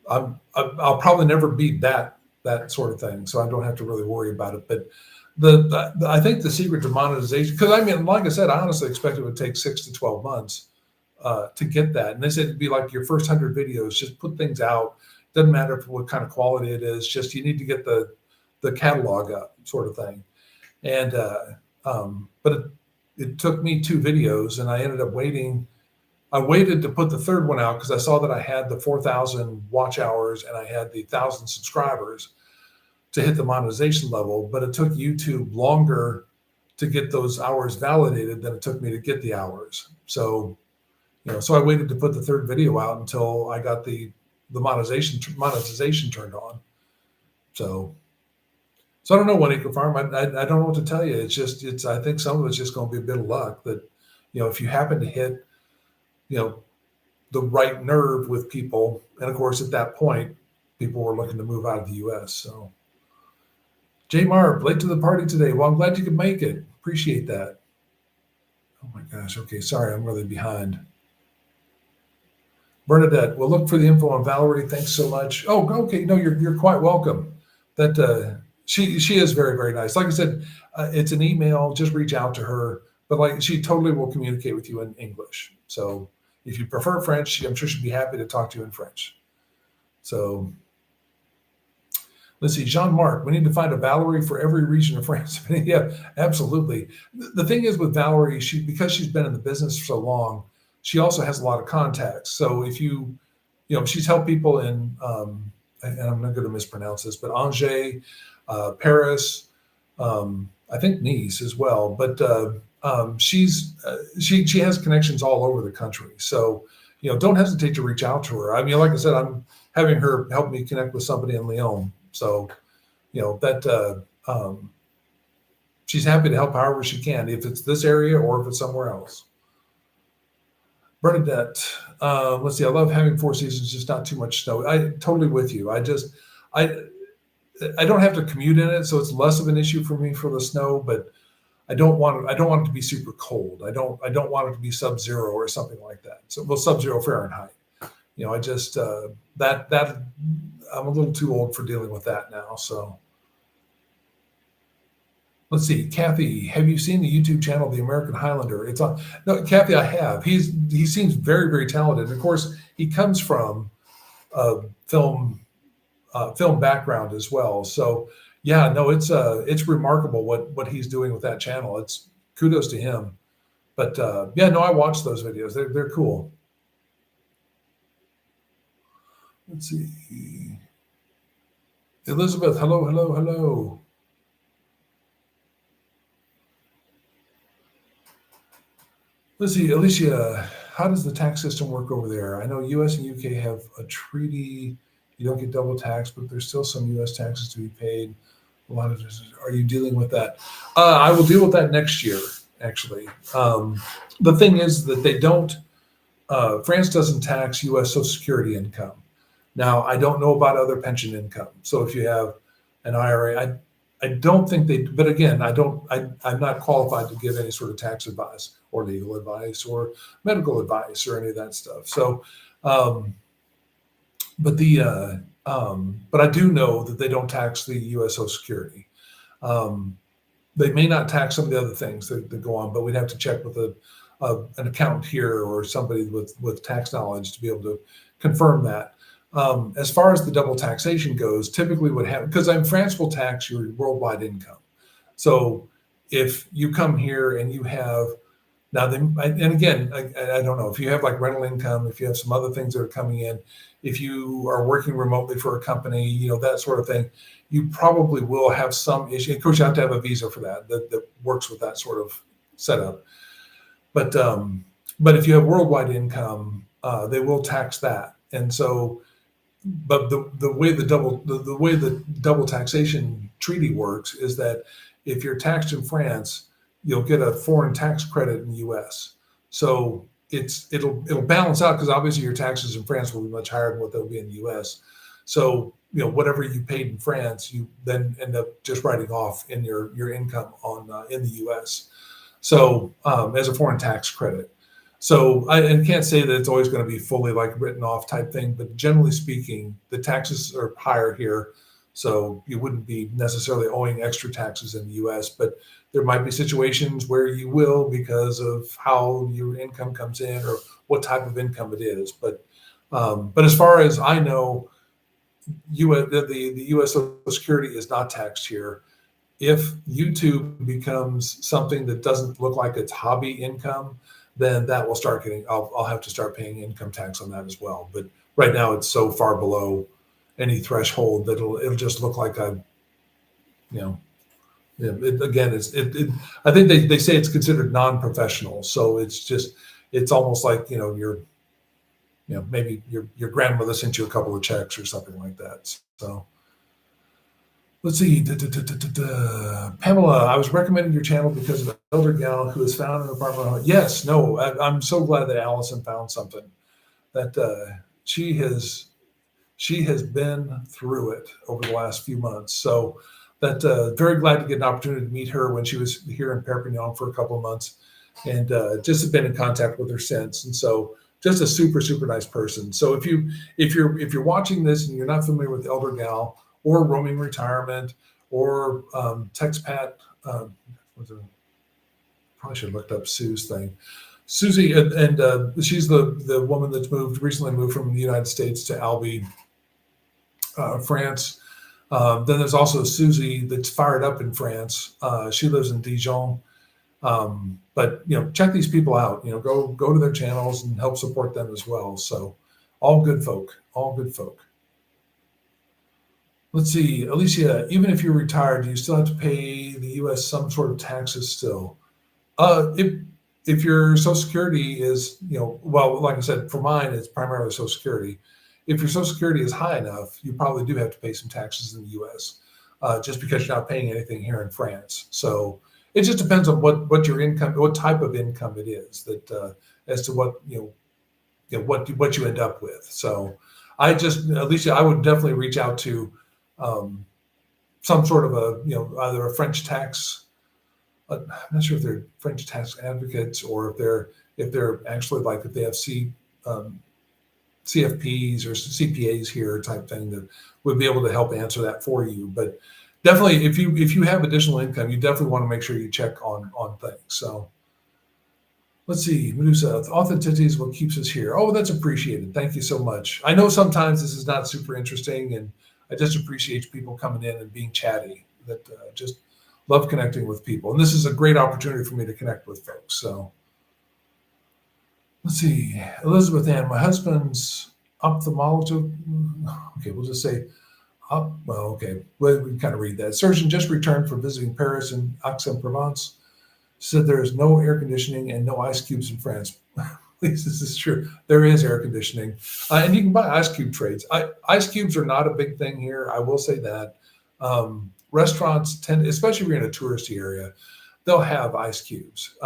I'll probably never beat that sort of thing. So I don't have to really worry about it. But I think the secret to monetization, because like I said, I honestly expected it would take 6 to 12 months to get that. And they said it'd be like your first 100 videos, just put things out. Doesn't matter what kind of quality it is, just you need to get the catalog up, sort of thing. And but it took me 2 videos, and I ended up waiting. I waited to put the third one out because I saw that I had the 4,000 watch hours and I had the 1,000 subscribers to hit the monetization level. But it took YouTube longer to get those hours validated than it took me to get the hours. So, so I waited to put the third video out until I got the monetization turned on. So I don't know, One Acre Farm. I don't know what to tell you. I think some of it's just going to be a bit of luck that, if you happen to hit, the right nerve with people. And of course, at that point, people were looking to move out of the U.S. So, J Marp, late to the party today. Well, I'm glad you could make it. Appreciate that. Oh my gosh. Okay, sorry, I'm really behind. Bernadette, we'll look for the info on Valerie. Thanks so much. Oh, okay. No, you're quite welcome. That she is very, very nice. Like I said, it's an email. Just reach out to her. But she totally will communicate with you in English. So if you prefer French, I'm sure she'd be happy to talk to you in French. So let's see, Jean-Marc, we need to find a Valerie for every region of France. Yeah, absolutely. The thing is with Valerie, because she's been in the business for so long, she also has a lot of contacts. So if she's helped people in, and I'm not going to mispronounce this, but Angers, Paris, I think Nice as well. But she has connections all over the country. So, don't hesitate to reach out to her. I mean, like I said, I'm having her help me connect with somebody in Lyon. So, she's happy to help however she can, if it's this area or if it's somewhere else. Bernadette, let's see. I love having 4 seasons, just not too much snow. I totally with you. I don't have to commute in it, so it's less of an issue for me for the snow. But I don't want it to be super cold. I don't want it to be sub-zero or something like that. So, well, sub-zero Fahrenheit. I just that I'm a little too old for dealing with that now. So. Let's see, Kathy, have you seen the YouTube channel, The American Highlander? It's on. No, Kathy, I have. He seems very, very talented. And of course, he comes from a film background as well. So yeah, no, it's remarkable what he's doing with that channel. It's kudos to him. But yeah, no, I watched those videos. They're cool. Let's see, Elizabeth, hello. Let's see, Alicia, how does the tax system work over there? I know US and UK have a treaty. You don't get double tax, but there's still some US taxes to be paid. Are you dealing with that? I will deal with that next year, actually. The thing is that they don't, France doesn't tax US Social Security income. Now, I don't know about other pension income. So if you have an IRA, I don't think but again, I'm not qualified to give any sort of tax advice or legal advice or medical advice or any of that stuff. So, but I do know that they don't tax the U.S. Social Security. They may not tax some of the other things that go on, but we'd have to check with an accountant here or somebody with tax knowledge to be able to confirm that. As far as the double taxation goes, typically what happens, because France will tax your worldwide income. So if you come here and you have, now, and again, I don't know, if you have like rental income, if you have some other things that are coming in, if you are working remotely for a company, that sort of thing, you probably will have some issue. Of course, you have to have a visa for that works with that sort of setup. But if you have worldwide income, they will tax that. And so, but the way the double taxation treaty works is that if you're taxed in France, you'll get a foreign tax credit in the U.S. So it'll balance out, because obviously your taxes in France will be much higher than what they'll be in the U.S. So whatever you paid in France, you then end up just writing off in your income in the U.S. So as a foreign tax credit. So I can't say that it's always going to be fully like written off type thing, but generally speaking, the taxes are higher here. So you wouldn't be necessarily owing extra taxes in the US, but there might be situations where you will, because of how your income comes in or what type of income it is. But as far as I know, the US Social Security is not taxed here. If YouTube becomes something that doesn't look like it's hobby income, then that will start I'll have to start paying income tax on that as well. But right now it's so far below any threshold that it'll just look like Yeah, again, I think they say it's considered non-professional, so it's almost like maybe your grandmother sent you a couple of checks or something like that. So let's see. Pamela, I was recommending your channel because of an elder gal who has found an apartment. Yes, no, I'm so glad that Allison found something that she has been through it over the last few months. So that very glad to get an opportunity to meet her when she was here in Perpignan for a couple of months, and just have been in contact with her since. And so just a super super nice person. So if you're watching this and you're not familiar with Elder Gal or roaming retirement or Texpat, what's it? Probably should have looked up Sue's thing. Susie, and she's the woman that's recently moved from the United States to Albi, France. Then there's also Susie that's fired up in France. She lives in Dijon. But check these people out. Go to their channels and help support them as well. So all good folk. All good folk. Let's see, Alicia. Even if you're retired, do you still have to pay the U.S. some sort of taxes still? If your Social Security is, well, like I said, for mine, it's primarily Social Security. If your Social Security is high enough, you probably do have to pay some taxes in the U.S. Just because you're not paying anything here in France. So it just depends on what your income, what type of income it is, that as to what what you end up with. So Alicia, I would definitely reach out to some sort of either a French tax. I'm not sure if they're French tax advocates or if they're actually like if they have CFPs or CPAs here type thing that would be able to help answer that for you. But definitely, if you have additional income, you definitely want to make sure you check on things. So let's see, Medusa, authenticity is what keeps us here. Oh, that's appreciated. Thank you so much. I know sometimes this is not super interesting, and I just appreciate people coming in and being chatty. That just love connecting with people, and this is a great opportunity for me to connect with folks. So let's see, Elizabeth Ann, my husband's ophthalmologist. Okay, we'll just say, well, okay, well, we can kind of read that. Surgeon just returned from visiting Paris and Aix-en-Provence. Said there is no air conditioning and no ice cubes in France. Please, this is true. There is air conditioning, and you can buy ice cube trays. Ice cubes are not a big thing here. I will say that. Restaurants tend, especially if you're in a touristy area, they'll have ice cubes.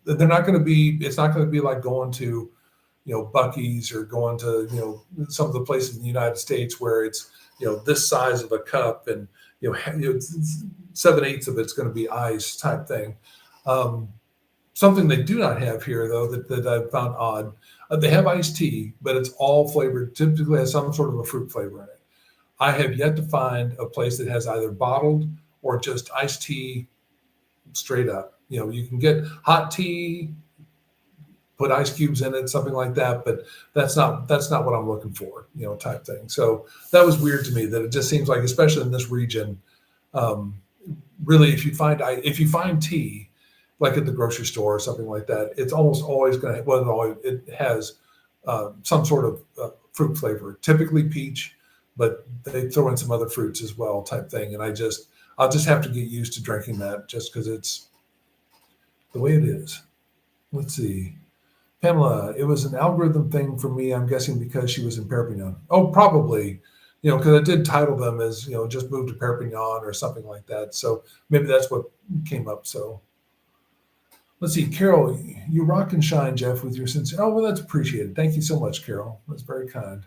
They're not going to be. It's not going to be like going to, Buc-ee's or going to some of the places in the United States where it's this size of a cup and 7/8 of it's going to be ice type thing. Something they do not have here, though, that I've found odd, they have iced tea, but it's all flavored, typically has some sort of a fruit flavor in it. I have yet to find a place that has either bottled or just iced tea straight up. You can get hot tea, put ice cubes in it, something like that, but that's not what I'm looking for, type thing. So that was weird to me that it just seems like, especially in this region, really, if you find tea, like at the grocery store or something like that, it's almost always going to, well, it has some sort of fruit flavor, typically peach, but they throw in some other fruits as well type thing. And I'll just have to get used to drinking that just because it's the way it is. Let's see. Pamela, it was an algorithm thing for me, I'm guessing because she was in Perpignan. Oh, probably, because I did title them as, just moved to Perpignan or something like that. So maybe that's what came up. So let's see, Carol, you rock and shine, Jeff, with your sincere. Oh, well, that's appreciated. Thank you so much, Carol. That's very kind.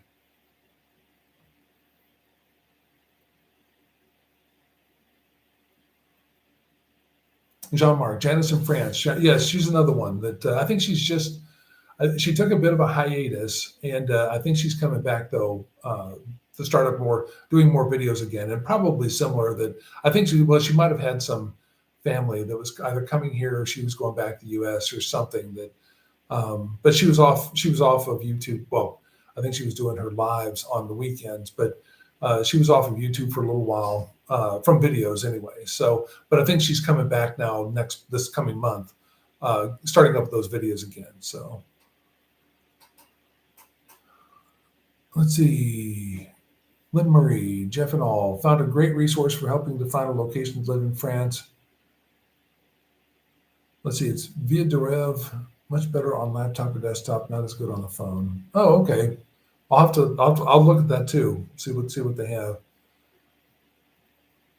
Jean-Marc, Janice in France. Yes, she's another one that I think she took a bit of a hiatus, and I think she's coming back, though, to start up doing more videos again, and probably similar that I think she might have had some family that was either coming here or she was going back to the U.S. or something that, but she was off of YouTube. Well, I think she was doing her lives on the weekends, but she was off of YouTube for a little while from videos anyway. So, but I think she's coming back now this coming month, starting up those videos again. So let's see. Lynn Marie, Jeff and all, found a great resource for helping to find a location to live in France. Let's see, it's via Derev, much better on laptop or desktop, not as good on the phone. Oh, okay. I'll look at that too. See what they have.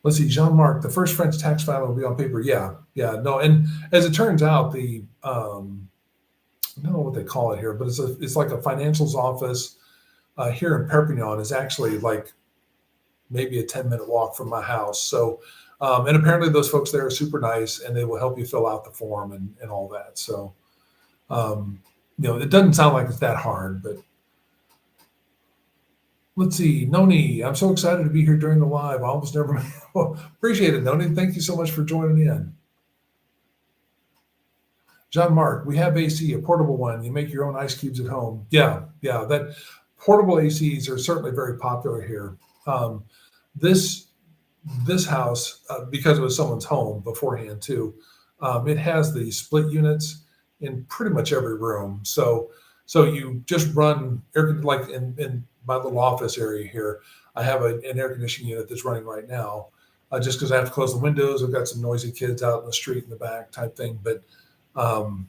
Let's see, Jean-Marc, the first French tax filing will be on paper. Yeah, yeah, no, and as it turns out, I don't know what they call it here, but it's like a financials office here in Perpignan is actually like maybe a 10-minute walk from my house. So, and apparently those folks there are super nice and they will help you fill out the form and all that. So, it doesn't sound like it's that hard, but let's see. Noni, I'm so excited to be here during the live. I almost never well, appreciate it, Noni. Thank you so much for joining in. Jean-Marc, we have AC, a portable one. You make your own ice cubes at home. Yeah, that portable ACs are certainly very popular here. This house, because it was someone's home beforehand too, it has the split units in pretty much every room. So you just run air, like in my little office area here. I have an air conditioning unit that's running right now, just because I have to close the windows. I've got some noisy kids out in the street in the back type thing, but. So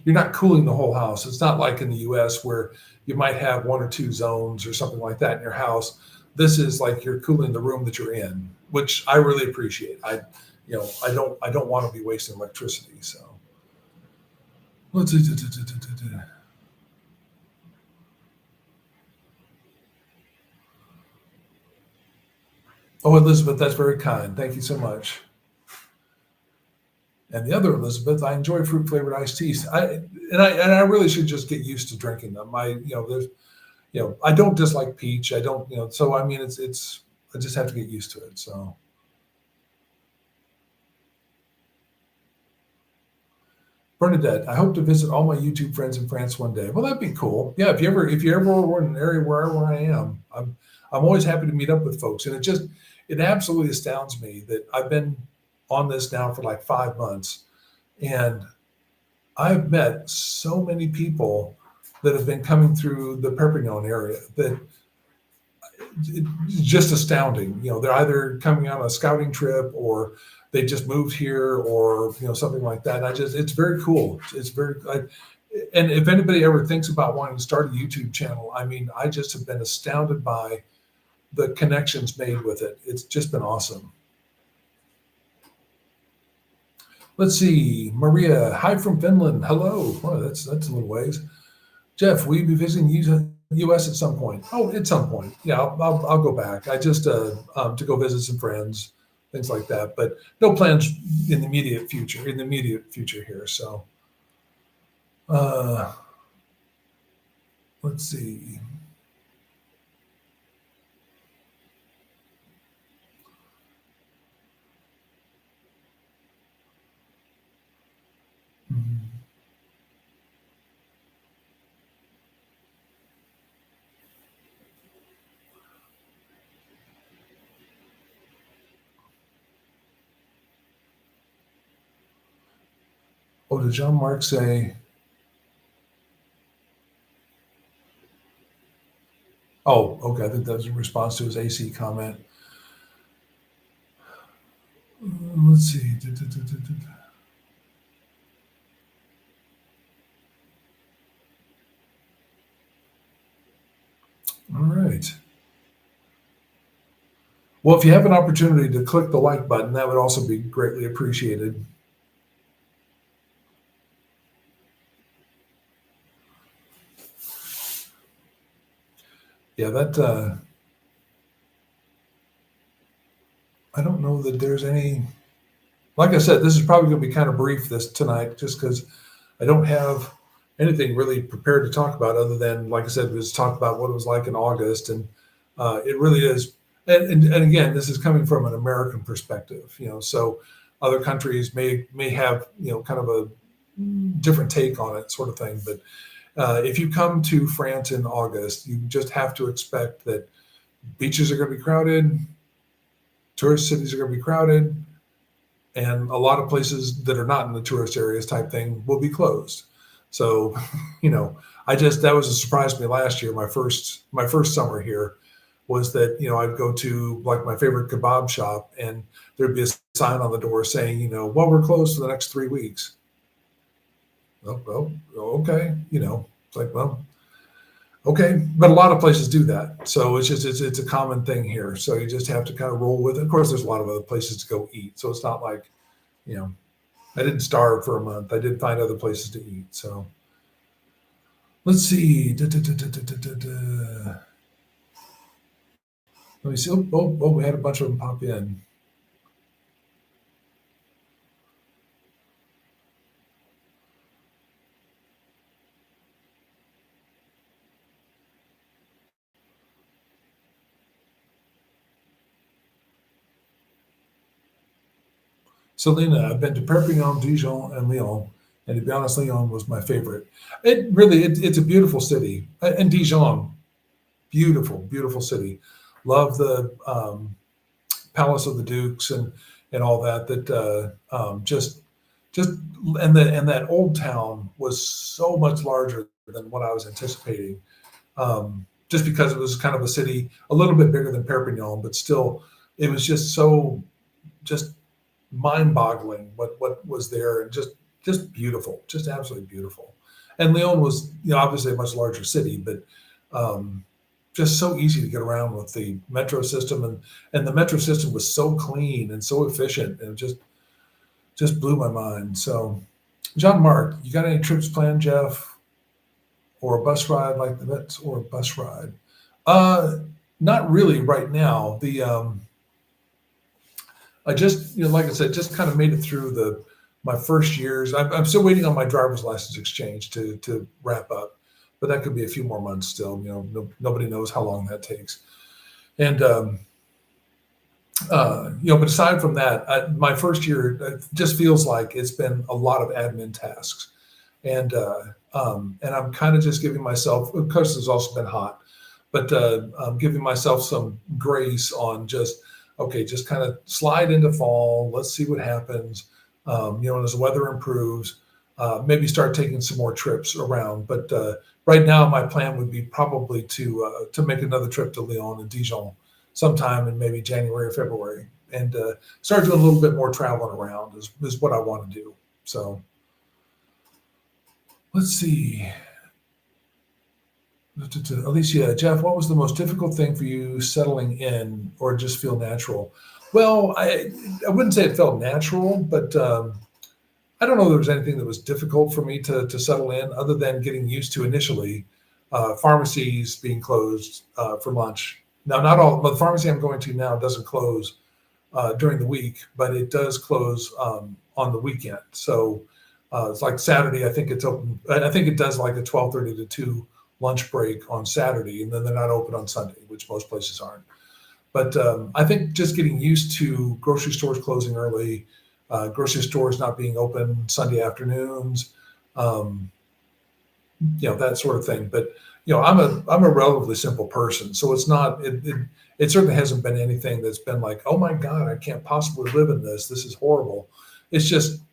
you're not cooling the whole house. It's not like in the US where you might have one or two zones or something like that in your house. This is like you're cooling the room that you're in, which I really appreciate. I don't want to be wasting electricity. So let's see. Oh, Elizabeth, that's very kind. Thank you so much. And the other Elizabeth, I enjoy fruit flavored iced teas. I really should just get used to drinking them. I don't dislike peach. I don't, so I mean, it's I just have to get used to it. So. Bernadette, I hope to visit all my YouTube friends in France one day. Well, that'd be cool. Yeah, if you ever were in an area wherever I am, I'm always happy to meet up with folks. And it absolutely astounds me that I've been on this now for like 5 months, and I've met so many people that have been coming through the Perpignan area that it's just astounding. They're either coming on a scouting trip or they just moved here or something like that. It's very cool. It's very and if anybody ever thinks about wanting to start a YouTube channel, I mean, I just have been astounded by the connections made with it. It's just been awesome. Let's see, Maria, hi from Finland. Hello. Oh, that's a little ways. Jeff, will you be visiting U.S. at some point? Oh, at some point. Yeah, I'll go back. I just to go visit some friends, things like that. But no plans in the immediate future. Here. So, let's see. Oh, did Jean-Marc say? Oh, okay. I think that was in response to his AC comment. Let's see. All right. Well, if you have an opportunity to click the like button, that would also be greatly appreciated. Yeah, that I don't know that there's any. Like I said, this is probably going to be kind of brief tonight, just because I don't have anything really prepared to talk about other than, like I said, just talk about what it was like in August, and it really is. And again, this is coming from an American perspective, So other countries may have kind of a different take on it, sort of thing. But if you come to France in August, you just have to expect that beaches are going to be crowded, tourist cities are going to be crowded, and a lot of places that are not in the tourist areas type thing will be closed. So, that was a surprise to me last year, my first summer here. was that, I'd go to like my favorite kebab shop and there'd be a sign on the door saying, well, we're closed for the next 3 weeks. Well, okay. It's like, well, okay. But a lot of places do that. So it's a common thing here. So you just have to kind of roll with it. Of course, there's a lot of other places to go eat. So it's not like, I didn't starve for a month. I did find other places to eat. So let's see. Let me see. We had a bunch of them pop in. Selena, I've been to Perpignan, Dijon, and Lyon. And to be honest, Lyon was my favorite. It's a beautiful city. And Dijon, beautiful, beautiful city. Love the Palace of the Dukes and all that. Just and that old town was so much larger than what I was anticipating. Just because it was kind of a city a little bit bigger than Perpignan, but still, it was just so just mind-boggling what was there, and just beautiful, just absolutely beautiful. And Lyon was, obviously a much larger city, but just so easy to get around with the metro system, and the metro system was so clean and so efficient, and just blew my mind. So, John Mark, you got any trips planned, Jeff, or a bus ride like the Mets, or a bus ride? Not really right now. I just, like I said, just kind of made it through my first years. I'm still waiting on my driver's license exchange to wrap up, but that could be a few more months still. Nobody knows how long that takes. And but aside from that, my first year just feels like it's been a lot of admin tasks, and I'm kind of just giving myself. Of course, it's also been hot, but I'm giving myself some grace on just. Okay, just kind of slide into fall. Let's see what happens. As the weather improves, maybe start taking some more trips around. But right now, my plan would be probably to make another trip to Lyon and Dijon sometime in maybe January or February, and start doing a little bit more traveling around is what I want to do. So let's see. Alicia, Jeff, what was the most difficult thing for you settling in, or just feel natural? Well, I wouldn't say it felt natural, but I don't know there was anything that was difficult for me to settle in, other than getting used to initially pharmacies being closed for lunch. Now, not all, but the pharmacy I'm going to now doesn't close during the week, but it does close on the weekend. So it's like Saturday. I think it's open. I think it does like a 12:30 to 2 lunch break on Saturday, and then they're not open on Sunday, which most places aren't. But I think just getting used to grocery stores closing early, grocery stores not being open Sunday afternoons, that sort of thing. But I'm a relatively simple person, so it's not. It certainly hasn't been anything that's been like, oh my God, I can't possibly live in this. This is horrible. It's just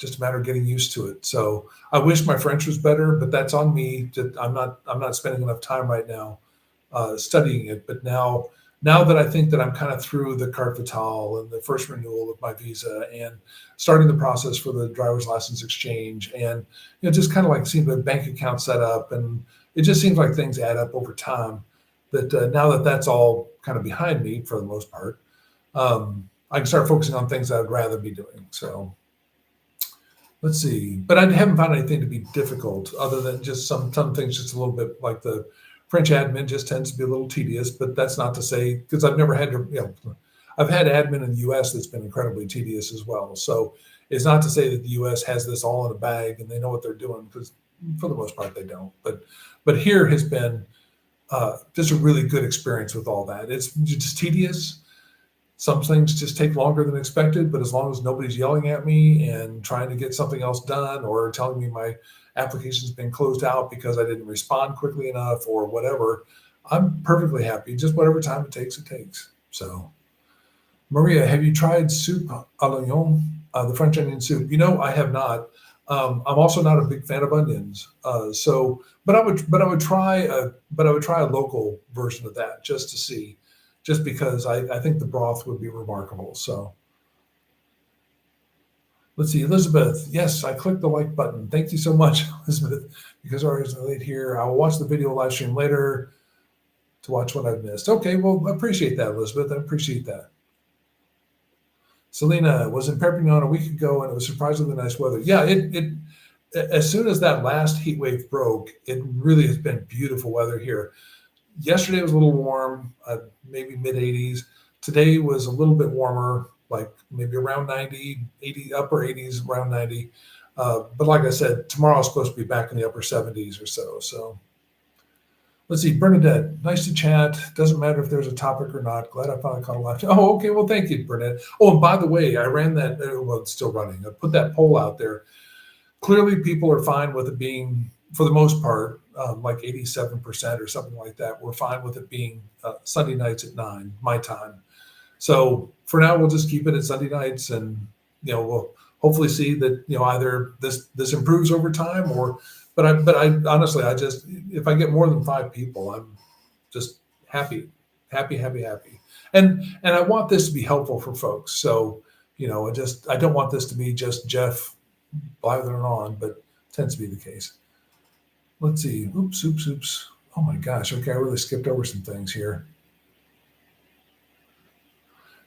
a matter of getting used to it. So I wish my French was better, but that's on me. I'm not spending enough time right now studying it. But now that I think that I'm kind of through the carte vitale and the first renewal of my visa, and starting the process for the driver's license exchange, and just kind of like seeing the bank account set up, and it just seems like things add up over time. That now that that's all kind of behind me for the most part, I can start focusing on things that I'd rather be doing. So. Let's see, but I haven't found anything to be difficult, other than just some things just a little bit like the French admin just tends to be a little tedious. But that's not to say, because I've never had to, I've had admin in the U.S. that's been incredibly tedious as well. So it's not to say that the U.S. has this all in a bag and they know what they're doing, because for the most part they don't. But here has been just a really good experience with all that. It's just tedious. Some things just take longer than expected, but as long as nobody's yelling at me and trying to get something else done, or telling me my application's been closed out because I didn't respond quickly enough or whatever, I'm perfectly happy. Just whatever time it takes, it takes. So, Maria, have you tried soup à l'oignon, the French onion soup? I have not. I'm also not a big fan of onions. But I would try a local version of that just to see. just because I think the broth would be remarkable. So let's see, Elizabeth. Yes, I clicked the like button. Thank you so much, Elizabeth, because I was late here. I'll watch the video live stream later to watch what I've missed. Okay, well, I appreciate that, Elizabeth. I appreciate that. Selena was in Perpignan a week ago, and it was surprisingly nice weather. Yeah, it as soon as that last heat wave broke, it really has been beautiful weather here. Yesterday was a little warm, maybe mid 80s. Today was a little bit warmer, like maybe around 90, 80, upper 80s, around 90. But like I said, tomorrow is supposed to be back in the upper 70s or so. So let's see, Bernadette, nice to chat. Doesn't matter if there's a topic or not. Glad I finally caught a live. Oh, okay. Well, thank you, Bernadette. Oh, and by the way, I ran that, well, it's still running. I put that poll out there. Clearly, people are fine with it being, for the most part, like 87% or something like that. We're fine with it being Sunday nights at 9, my time. So for now, we'll just keep it at Sunday nights, and we'll hopefully see that either this improves over time, or but I honestly, I just, if I get more than 5 people, I'm just happy, and I want this to be helpful for folks. So I don't want this to be just Jeff blathering on, but tends to be the case. Let's see. Oops. Oh my gosh. Okay, I really skipped over some things here.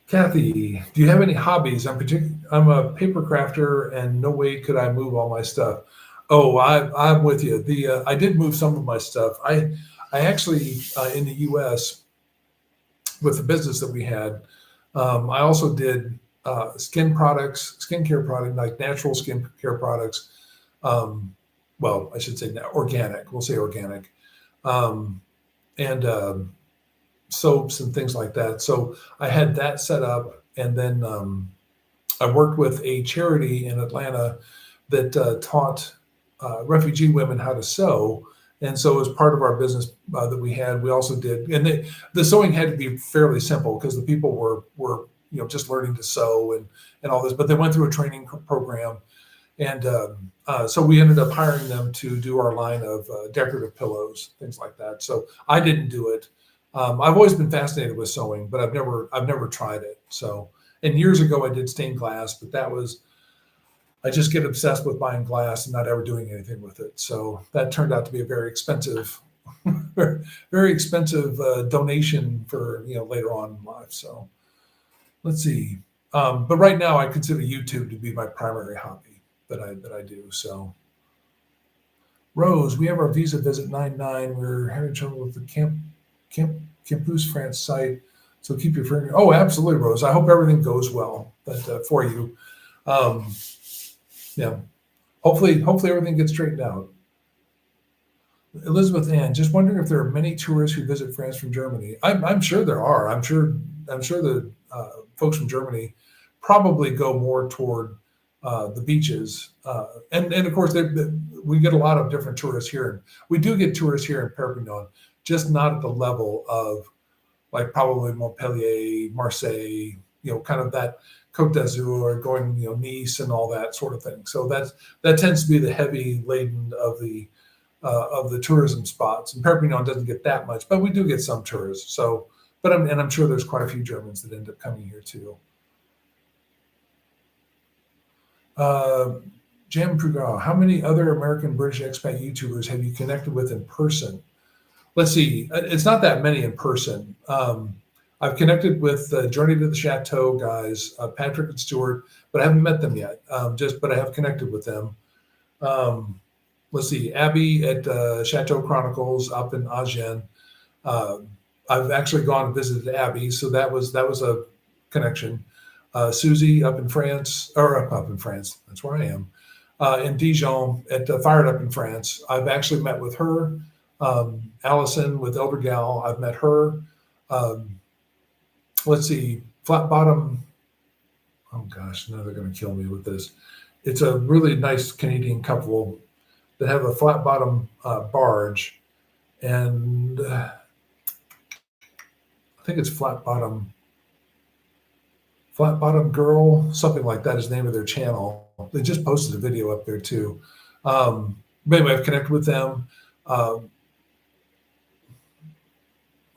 Kathy, do you have any hobbies? I'm a paper crafter, and no way could I move all my stuff. Oh, I'm with you. I did move some of my stuff. I actually in the U.S. with the business that we had, I also did skincare products, like natural skincare products. Well, I should say organic. We'll say organic, and soaps and things like that. So I had that set up, and then I worked with a charity in Atlanta that taught refugee women how to sew. And so as part of our business that we had, we also did, and the sewing had to be fairly simple because the people were just learning to sew and all this, but they went through a training program. And so we ended up hiring them to do our line of decorative pillows, things like that. So I didn't do it. I've always been fascinated with sewing, but I've never tried it. So, and years ago I did stained glass, but I just get obsessed with buying glass and not ever doing anything with it. So that turned out to be a very expensive, very expensive donation for later on in life. So let's see. But right now I consider YouTube to be my primary hobby that I do. So Rose, we have our visa visit 9/9. We're having trouble with the Campus France site. So keep your finger. Oh, absolutely, Rose. I hope everything goes well for you. Yeah. Hopefully everything gets straightened out. Elizabeth Ann, just wondering if there are many tourists who visit France from Germany. I'm sure there are. I'm sure the folks from Germany probably go more toward the beaches, and of course we get a lot of different tourists here. We do get tourists here in Perpignan, just not at the level of like probably Montpellier, Marseille, kind of that Côte d'Azur, going Nice and all that sort of thing. So that tends to be the heavy laden of the tourism spots. And Perpignan doesn't get that much, but we do get some tourists. So, but I'm sure there's quite a few Germans that end up coming here too. Jam Prugal, how many other American British expat YouTubers have you connected with in person? Let's see, it's not that many in person. I've connected with Journey to the Chateau guys, Patrick and Stuart, but I haven't met them yet. But I have connected with them. Let's see, Abby at Chateau Chronicles up in Agen. I've actually gone and visited Abby, so that was a connection. Susie up in France, that's where I am, in Dijon at Fired Up in France. I've actually met with her. Allison with Elder Gal, I've met her. Let's see, Flat Bottom. Oh gosh, now they're going to kill me with this. It's a really nice Canadian couple that have a flat bottom barge, and I think it's Flat Bottom Girl, something like that is the name of their channel. They just posted a video up there too. But anyway, I've connected with them.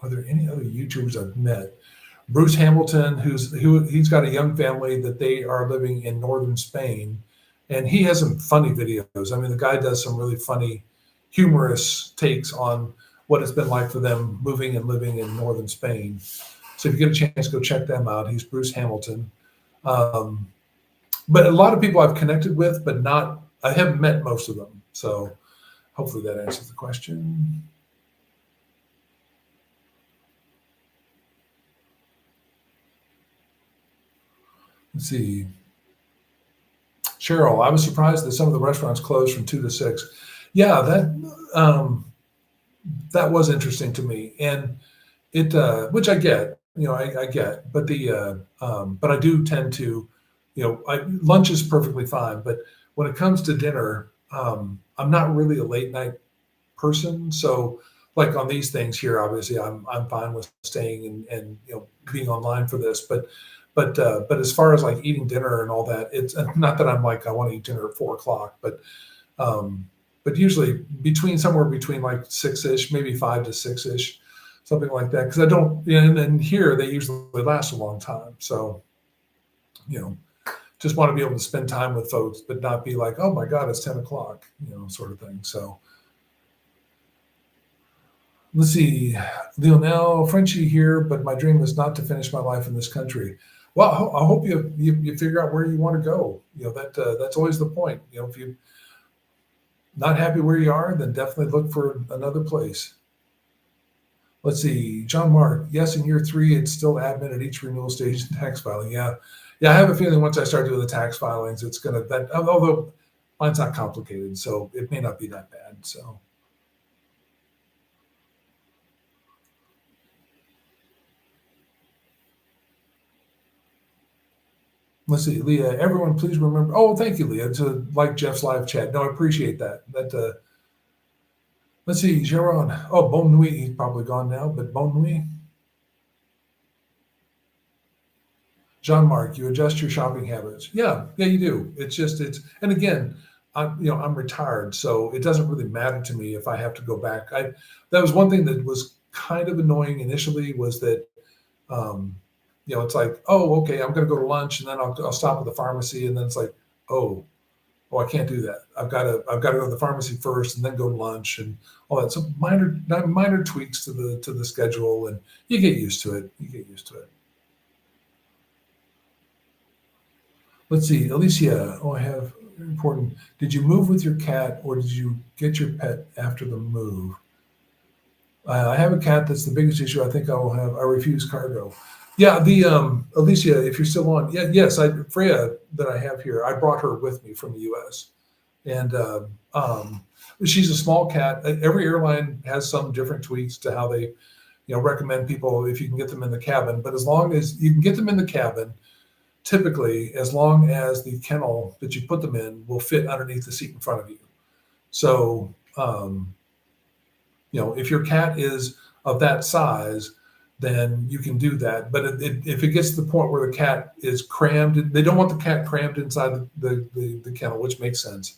Are there any other YouTubers I've met? Bruce Hamilton, he's got a young family that they are living in northern Spain, and he has some funny videos. I mean, the guy does some really funny, humorous takes on what it's been like for them moving and living in northern Spain. So if you get a chance, go check them out. He's Bruce Hamilton. But a lot of people I've connected with, but I haven't met most of them. So hopefully that answers the question. Let's see. Cheryl, I was surprised that some of the restaurants closed from 2 to 6. Yeah, that was interesting to me, and it which I get, I get, but but I do tend to, lunch is perfectly fine, but when it comes to dinner, I'm not really a late night person. So like on these things here, obviously I'm fine with staying and being online for this, but as far as like eating dinner and all that, it's not that I'm like I want to eat dinner at 4 o'clock, but usually somewhere between like 6-ish, maybe 5 to 6-ish, something like that. Because I don't, and here they usually last a long time. So, just want to be able to spend time with folks, but not be like, oh my God, it's 10 o'clock, sort of thing. So let's see, Lionel, Frenchie here, but my dream is not to finish my life in this country. Well, I hope you figure out where you want to go. That's always the point. If you're not happy where you are, then definitely look for another place. Let's see, John Mark. Yes, in year 3, it's still admin at each renewal stage in tax filing. Yeah, I have a feeling once I start doing the tax filings, it's gonna although mine's not complicated, so it may not be that bad. So. Let's see, Leah, everyone please remember. Oh, thank you, Leah, to like Jeff's live chat. No, I appreciate that. Let's see, Geron. Oh, Bon Nuit, he's probably gone now, but Bon Nuit. Jean-Marc, you adjust your shopping habits. Yeah, you do. And again, I'm retired, so it doesn't really matter to me if I have to go back. That was one thing that was kind of annoying initially was that, it's like, oh, okay, I'm going to go to lunch and then I'll stop at the pharmacy. And then it's like, oh, I can't do that. I've got to go to the pharmacy first and then go to lunch and all that. So minor tweaks to the schedule, and you get used to it. Let's see, Alicia. Oh, I have important. Did you move with your cat, or did you get your pet after the move? I have a cat. That's the biggest issue. I think I will have. I refuse cargo. Yeah, the Alicia, if you're still on, yes, Freya that I have here. I brought her with me from the U.S. and she's a small cat. Every airline has some different tweaks to how they, recommend people if you can get them in the cabin. But as long as you can get them in the cabin, typically, as long as the kennel that you put them in will fit underneath the seat in front of you. So, if your cat is of that size, then you can do that. But if it gets to the point where the cat is crammed, they don't want the cat crammed inside the kennel, which makes sense.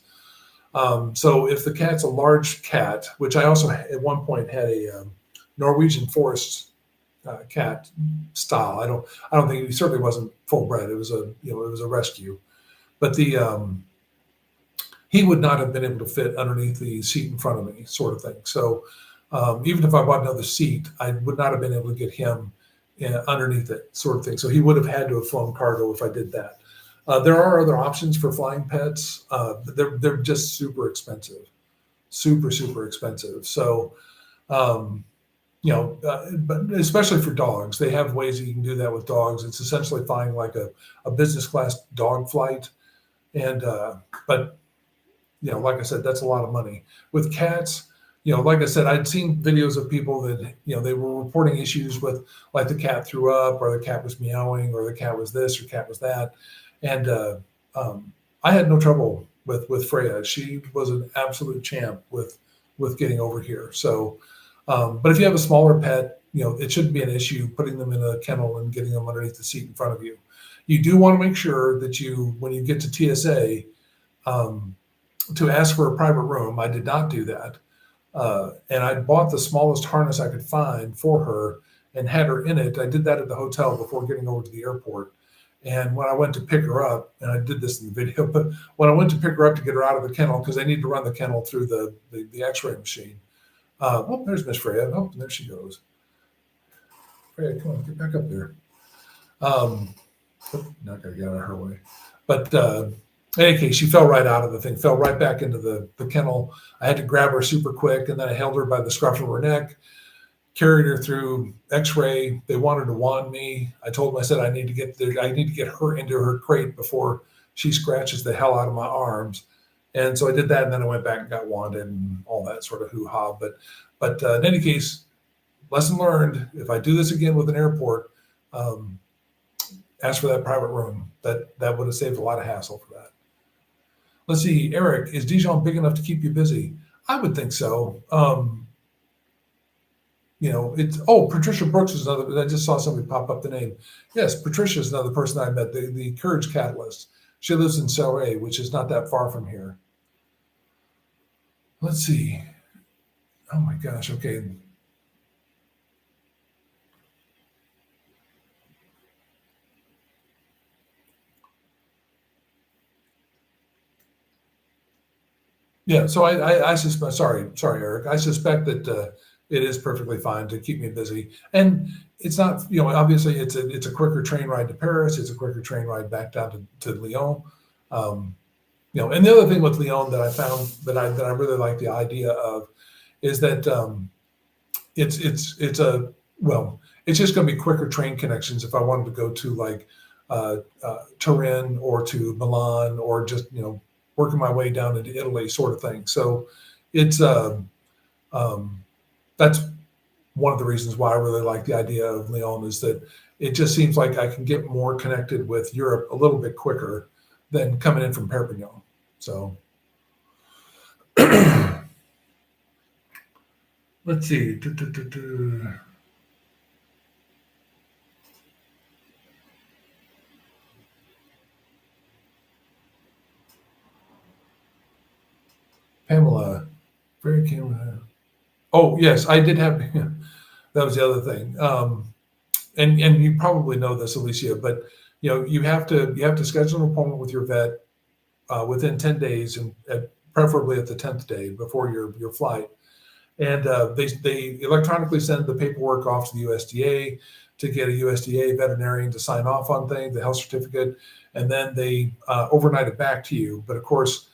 So if the cat's a large cat, which I also at one point had a Norwegian forest cat style. I don't think he certainly wasn't full bred. It was a rescue, but he would not have been able to fit underneath the seat in front of me, sort of thing. So even if I bought another seat, I would not have been able to get him underneath it, sort of thing. So he would have had to have flown cargo if I did that. There are other options for flying pets. They're just super expensive, super expensive. So. But especially for dogs, they have ways that you can do that with dogs. It's essentially flying like a business class dog flight. And, but, like I said, that's a lot of money. With cats, like I said, I'd seen videos of people that, they were reporting issues with like the cat threw up or the cat was meowing or the cat was this or cat was that. And I had no trouble with Freya. She was an absolute champ with getting over here. So, but if you have a smaller pet, it shouldn't be an issue putting them in a kennel and getting them underneath the seat in front of you. You do want to make sure that when you get to TSA, to ask for a private room. I did not do that. And I bought the smallest harness I could find for her and had her in it. I did that at the hotel before getting over to the airport. And when I went to pick her up, and I did this in the video, but when I went to pick her up to get her out of the kennel, because I need to run the kennel through the x-ray machine. Oh, there's Miss Freya. Oh, there she goes. Freya, come on, get back up there. Not going to get out of her way. But in any case, she fell right out of the thing, fell right back into the kennel. I had to grab her super quick, and then I held her by the scruff of her neck, carried her through x-ray. They wanted to wand me. I told them, I said, I need to get her into her crate before she scratches the hell out of my arms. And so I did that, and then I went back and got wanded and all that sort of hoo-ha. But in any case, lesson learned, if I do this again with an airport, ask for that private room. That would have saved a lot of hassle for that. Let's see, Eric, is Dijon big enough to keep you busy? I would think so. Patricia Brooks is another. I just saw somebody pop up the name. Yes, Patricia is another person I met, the Courage Catalyst. She lives in Selray, which is not that far from here. Let's see. Oh my gosh, okay. Yeah, so I suspect, sorry, Eric. I suspect that it is perfectly fine to keep me busy. And it's not, obviously it's a quicker train ride to Paris. It's a quicker train ride back down to Lyon. And the other thing with Lyon that I found that I really like the idea of is that it's just going to be quicker train connections if I wanted to go to like Turin or to Milan or just, working my way down into Italy sort of thing. So it's that's one of the reasons why I really like the idea of Lyon is that it just seems like I can get more connected with Europe a little bit quicker than coming in from Perpignan. So let's see. Pamela, very Pamela. Oh yes, I did have. That was the other thing. And you probably know this, Alicia, but you have to schedule an appointment with your vet within 10 days, and preferably at the 10th day before your flight. And they electronically send the paperwork off to the USDA to get a USDA veterinarian to sign off on things, the health certificate, and then they overnight it back to you. But of course,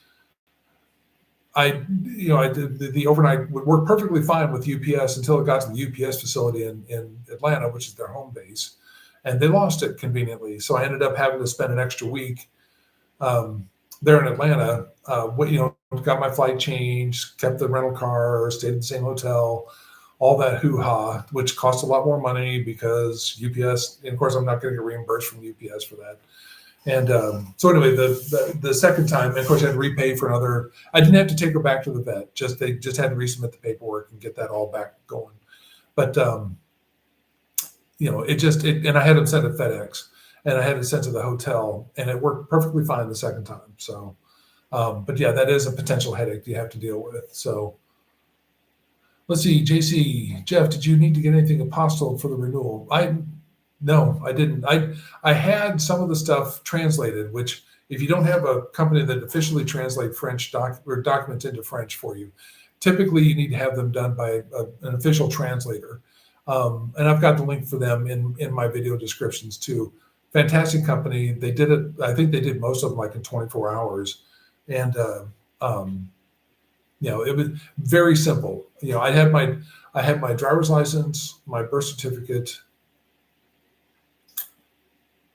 the overnight would work perfectly fine with UPS until it got to the UPS facility in Atlanta, which is their home base, and they lost it conveniently. So I ended up having to spend an extra week there in Atlanta. Got my flight changed, kept the rental car, stayed in the same hotel, all that hoo-ha, which cost a lot more money because UPS, and of course, I'm not going to get reimbursed from UPS for that. And so anyway, the second time, and of course, I had to repay for another. I didn't have to take her back to the vet. They just had to resubmit the paperwork and get that all back going. But and I had them sent to FedEx, and I had it sent to the hotel, and it worked perfectly fine the second time. So, but yeah, that is a potential headache you have to deal with. So, let's see, JC, Jeff, did you need to get anything apostilled for the renewal? No, I didn't. I had some of the stuff translated, which if you don't have a company that officially translate French documents into French for you, typically you need to have them done by an official translator. And I've got the link for them in my video descriptions too. Fantastic company. They did it. I think they did most of them like in 24 hours. And, it was very simple. I had my driver's license, my birth certificate,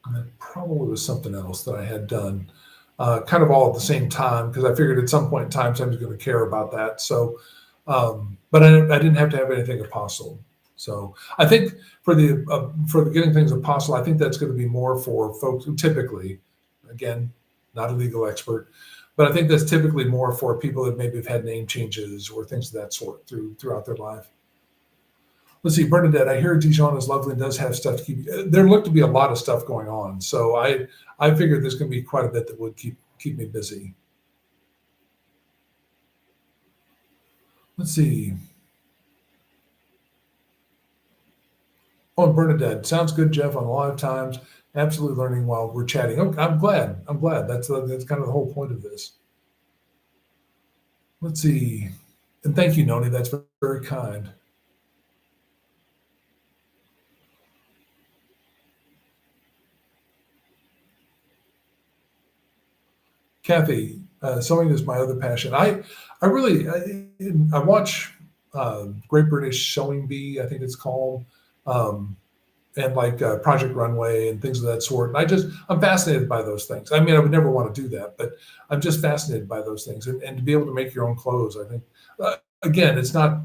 and there probably was something else that I had done kind of all at the same time because I figured at some point in time somebody's going to care about that. So, but I didn't have to have anything apostilled. So I think for the getting things apostilled, I think that's going to be more for folks who typically, again, not a legal expert, but I think that's typically more for people that maybe have had name changes or things of that sort throughout their life. Let's see, Bernadette, I hear Dijon is lovely and does have stuff to keep. There looked to be a lot of stuff going on. So I figured there's going to be quite a bit that would keep me busy. Let's see. Oh, and Bernadette, sounds good, Jeff, on the live times. Absolutely learning while we're chatting. Okay, I'm glad. I'm glad. That's kind of the whole point of this. Let's see. And thank you, Noni. That's very kind. Kathy, sewing is my other passion. I watch Great British Sewing Bee, I think it's called, um, and like Project Runway and things of that sort. And I'm fascinated by those things. I mean, I would never want to do that, but I'm just fascinated by those things. And to be able to make your own clothes, I think, again, it's not,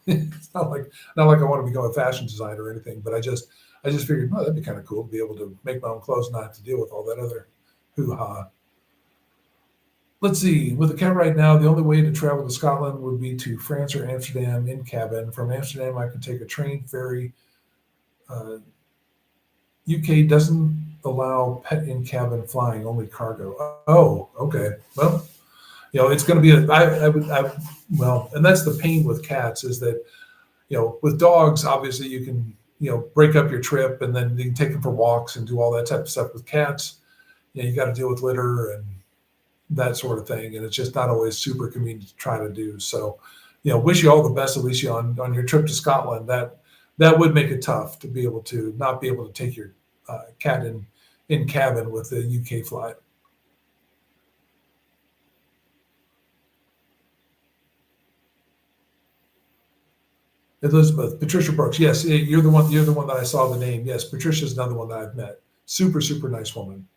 it's not like I want to become a fashion designer or anything, but I just figured, oh, that'd be kind of cool to be able to make my own clothes, and not have to deal with all that other hoo-ha. Let's see. With a cat right now, the only way to travel to Scotland would be to France or Amsterdam in cabin. From Amsterdam, I could take a train, ferry. UK doesn't allow pet in cabin flying, only cargo. Oh, okay. Well, it's going to be well, and that's the pain with cats is that, with dogs, obviously you can, break up your trip and then you can take them for walks and do all that type of stuff. With cats, you got to deal with litter and that sort of thing. And it's just not always super convenient to try to do. So, wish you all the best, Alicia, on your trip to Scotland. That would make it tough to be able to not be able to take your cat in cabin with the UK flight. Elizabeth, Patricia Brooks. Yes, you're the one. You're the one that I saw the name. Yes, Patricia's another one that I've met. Super, super nice woman.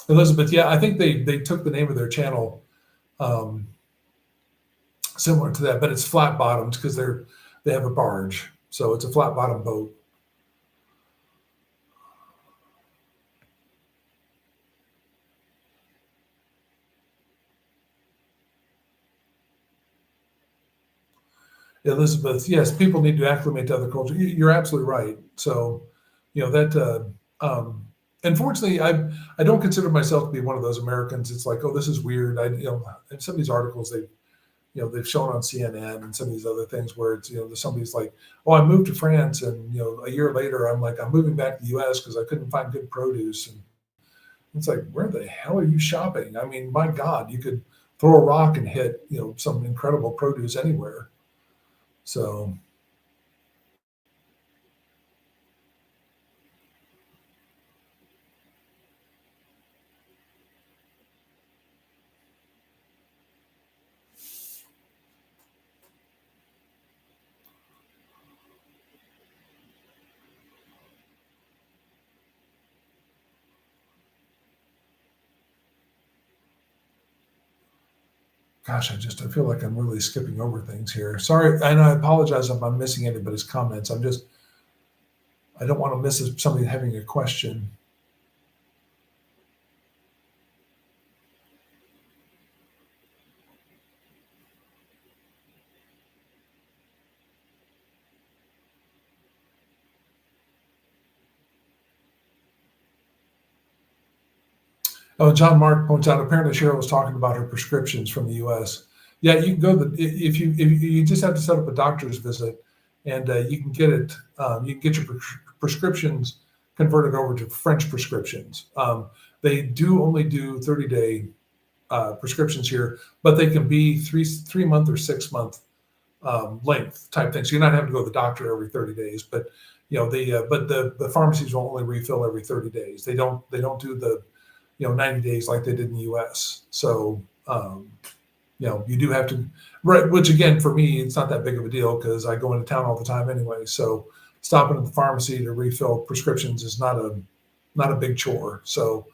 Elizabeth, yeah, I think they took the name of their channel um, similar to that, but it's flat bottomed because they have a barge, so it's a flat bottom boat. Elizabeth, yes, people need to acclimate to other cultures. You're absolutely right. So, that. Unfortunately, I don't consider myself to be one of those Americans. It's like, oh, this is weird. In some of these articles they've shown on CNN and some of these other things where it's, somebody's like, oh, I moved to France, and a year later I'm like, I'm moving back to the U.S. because I couldn't find good produce, and it's like, where the hell are you shopping? I mean, my God, you could throw a rock and hit some incredible produce anywhere. So. Gosh, I feel like I'm really skipping over things here. Sorry, and I apologize if I'm missing anybody's comments. I don't want to miss somebody having a question. Oh, John Mark points out, apparently Cheryl was talking about her prescriptions from the U.S. Yeah, you can go if you just have to set up a doctor's visit, and you can get it. You can get your prescriptions converted over to French prescriptions. They do only do 30-day prescriptions here, but they can be three month or 6 month length type thing. So you're not having to go to the doctor every 30 days, but the pharmacies will only refill every 30 days. They don't do the 90 days like they did in the US. So, you do have to, right, which again, for me, it's not that big of a deal because I go into town all the time anyway. So stopping at the pharmacy to refill prescriptions is not a big chore. So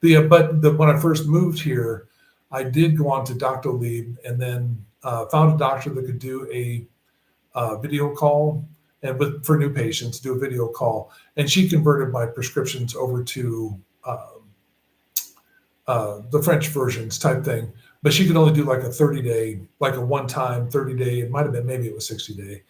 when I first moved here, I did go on to Doctolib and then found a doctor that could do a video call and for new patients, do a video call. And she converted my prescriptions over to the French versions type thing, but she could only do like a 30-day, like a one-time 30-day. It might have been, maybe it was 60-day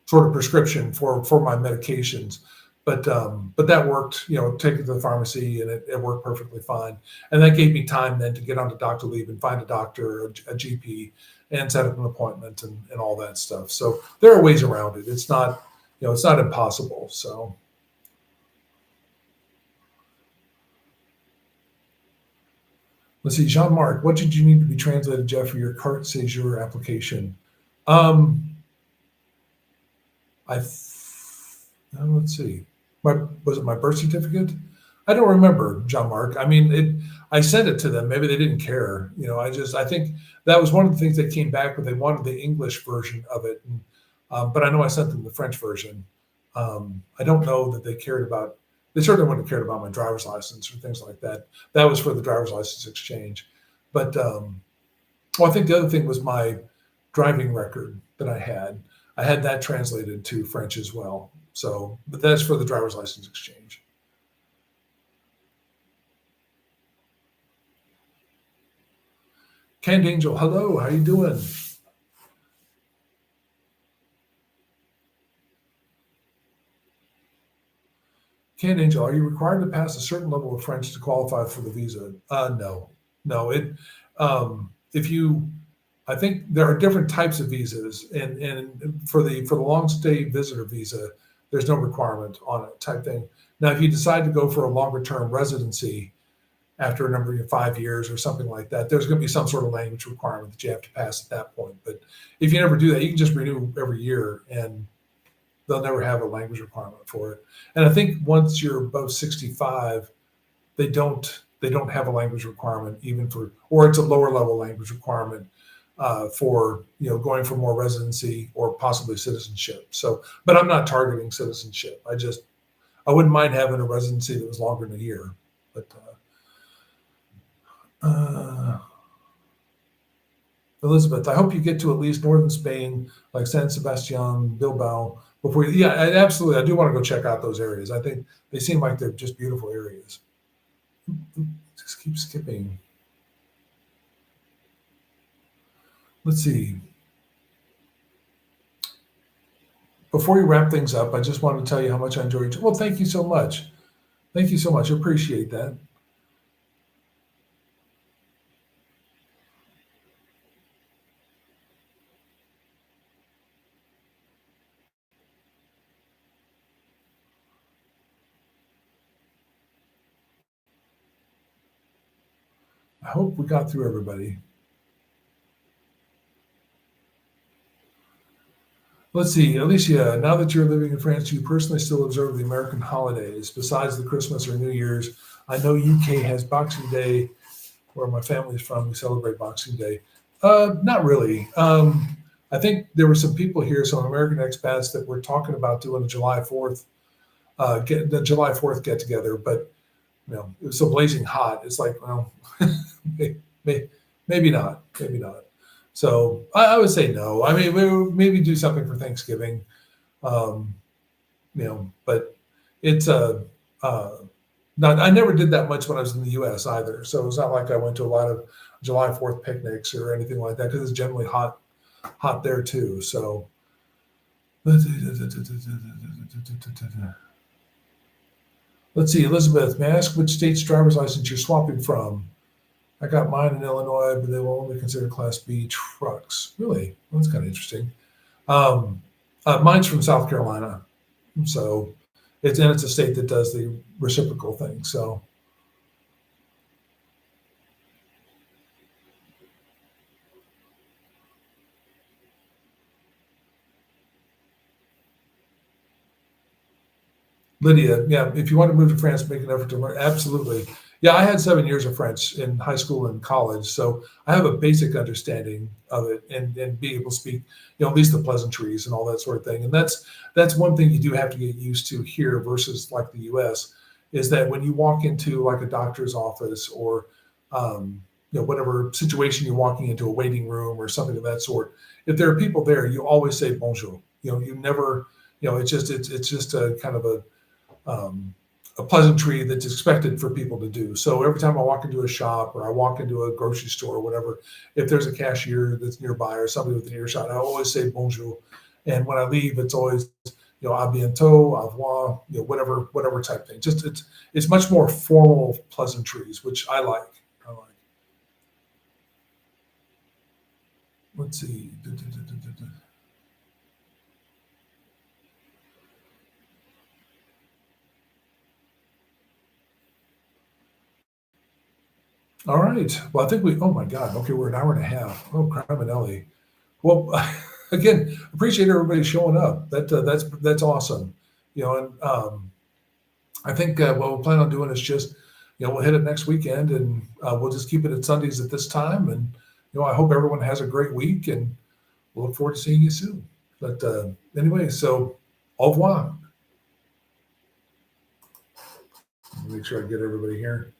sort of prescription for my medications. but that worked, take it to the pharmacy, and it worked perfectly fine. And that gave me time then to get onto doctor leave and find a doctor, a GP, and set up an appointment and all that stuff. So there are ways around it. It's not, it's not impossible. So let's see, Jean-Marc, what did you need to be translated, Jeff, for your carte séjour application? Let's see. Was it my birth certificate? I don't remember, Jean-Marc. I mean, I sent it to them. Maybe they didn't care. I think that was one of the things that came back, but they wanted the English version of it. And, but I know I sent them the French version. I don't know that they cared about. They certainly wouldn't have cared about my driver's license or things like that. That was for the driver's license exchange. But I think the other thing was my driving record that I had. I had that translated to French as well. So, but that's for the driver's license exchange. Canned Angel, hello, how you doing? Canned Angel, are you required to pass a certain level of French to qualify for the visa? No. I think there are different types of visas, and for the long stay visitor visa, there's no requirement on it type thing. Now, if you decide to go for a longer term residency after a number of 5 years or something like that, there's going to be some sort of language requirement that you have to pass at that point. But if you never do that, you can just renew every year, and they'll never have a language requirement for it. And I think once you're above 65, they don't have a language requirement or it's a lower level language requirement for going for more residency or possibly citizenship. So, but I'm not targeting citizenship. I wouldn't mind having a residency that was longer than a year. But Elizabeth, I hope you get to at least northern Spain, like San Sebastian, Bilbao, before. Yeah, absolutely. I do want to go check out those areas. I think they seem like they're just beautiful areas. Just keep skipping. Let's see. Before we wrap things up, I just wanted to tell you how much I enjoyed. Well, thank you so much. Thank you so much. I appreciate that. I hope we got through everybody. Let's see, Alicia, now that you're living in France, do you personally still observe the American holidays besides the Christmas or New Year's? I know UK has Boxing Day, where my family's from. We celebrate Boxing Day. Not really. I think there were some people here, some American expats, that were talking about doing a July 4th, get together, but it was so blazing hot. It's like, well, maybe not. So I would say no. I mean, we would maybe do something for Thanksgiving, but it's not. I never did that much when I was in the U.S. either. So it's not like I went to a lot of July 4th picnics or anything like that, because it's generally hot there too. So let's see, Elizabeth, may I ask which state's driver's license you're swapping from? I got mine in Illinois, but they will only consider Class B trucks. Really? Well, that's kind of interesting. Mine's from South Carolina. So it's a state that does the reciprocal thing. So Lydia, yeah, if you want to move to France, make an effort to learn. Absolutely. Yeah, I had 7 years of French in high school and college, so I have a basic understanding of it and be able to speak, at least the pleasantries and all that sort of thing. And that's one thing you do have to get used to here versus like the U.S. is that when you walk into like a doctor's office or whatever situation you're walking into, a waiting room or something of that sort, if there are people there, you always say bonjour. You never, it's just a kind of a pleasantry that's expected for people to do. So every time I walk into a shop or I walk into a grocery store or whatever, if there's a cashier that's nearby or somebody with an earshot, I always say bonjour. And when I leave, it's always, you know, a bientôt, au revoir, you know, whatever type thing. Just it's much more formal pleasantries, which I like. I like. Let's see. All right. Well, I think we. Oh my God. Okay, we're an hour and a half. Oh, criminelli. Well, again, appreciate everybody showing up. That's awesome. You know, and I think what we'll plan on doing is just, you know, we'll hit it next weekend, and we'll just keep it at Sundays at this time. And you know, I hope everyone has a great week, and we'll look forward to seeing you soon. But anyway, so au revoir. Make sure I get everybody here.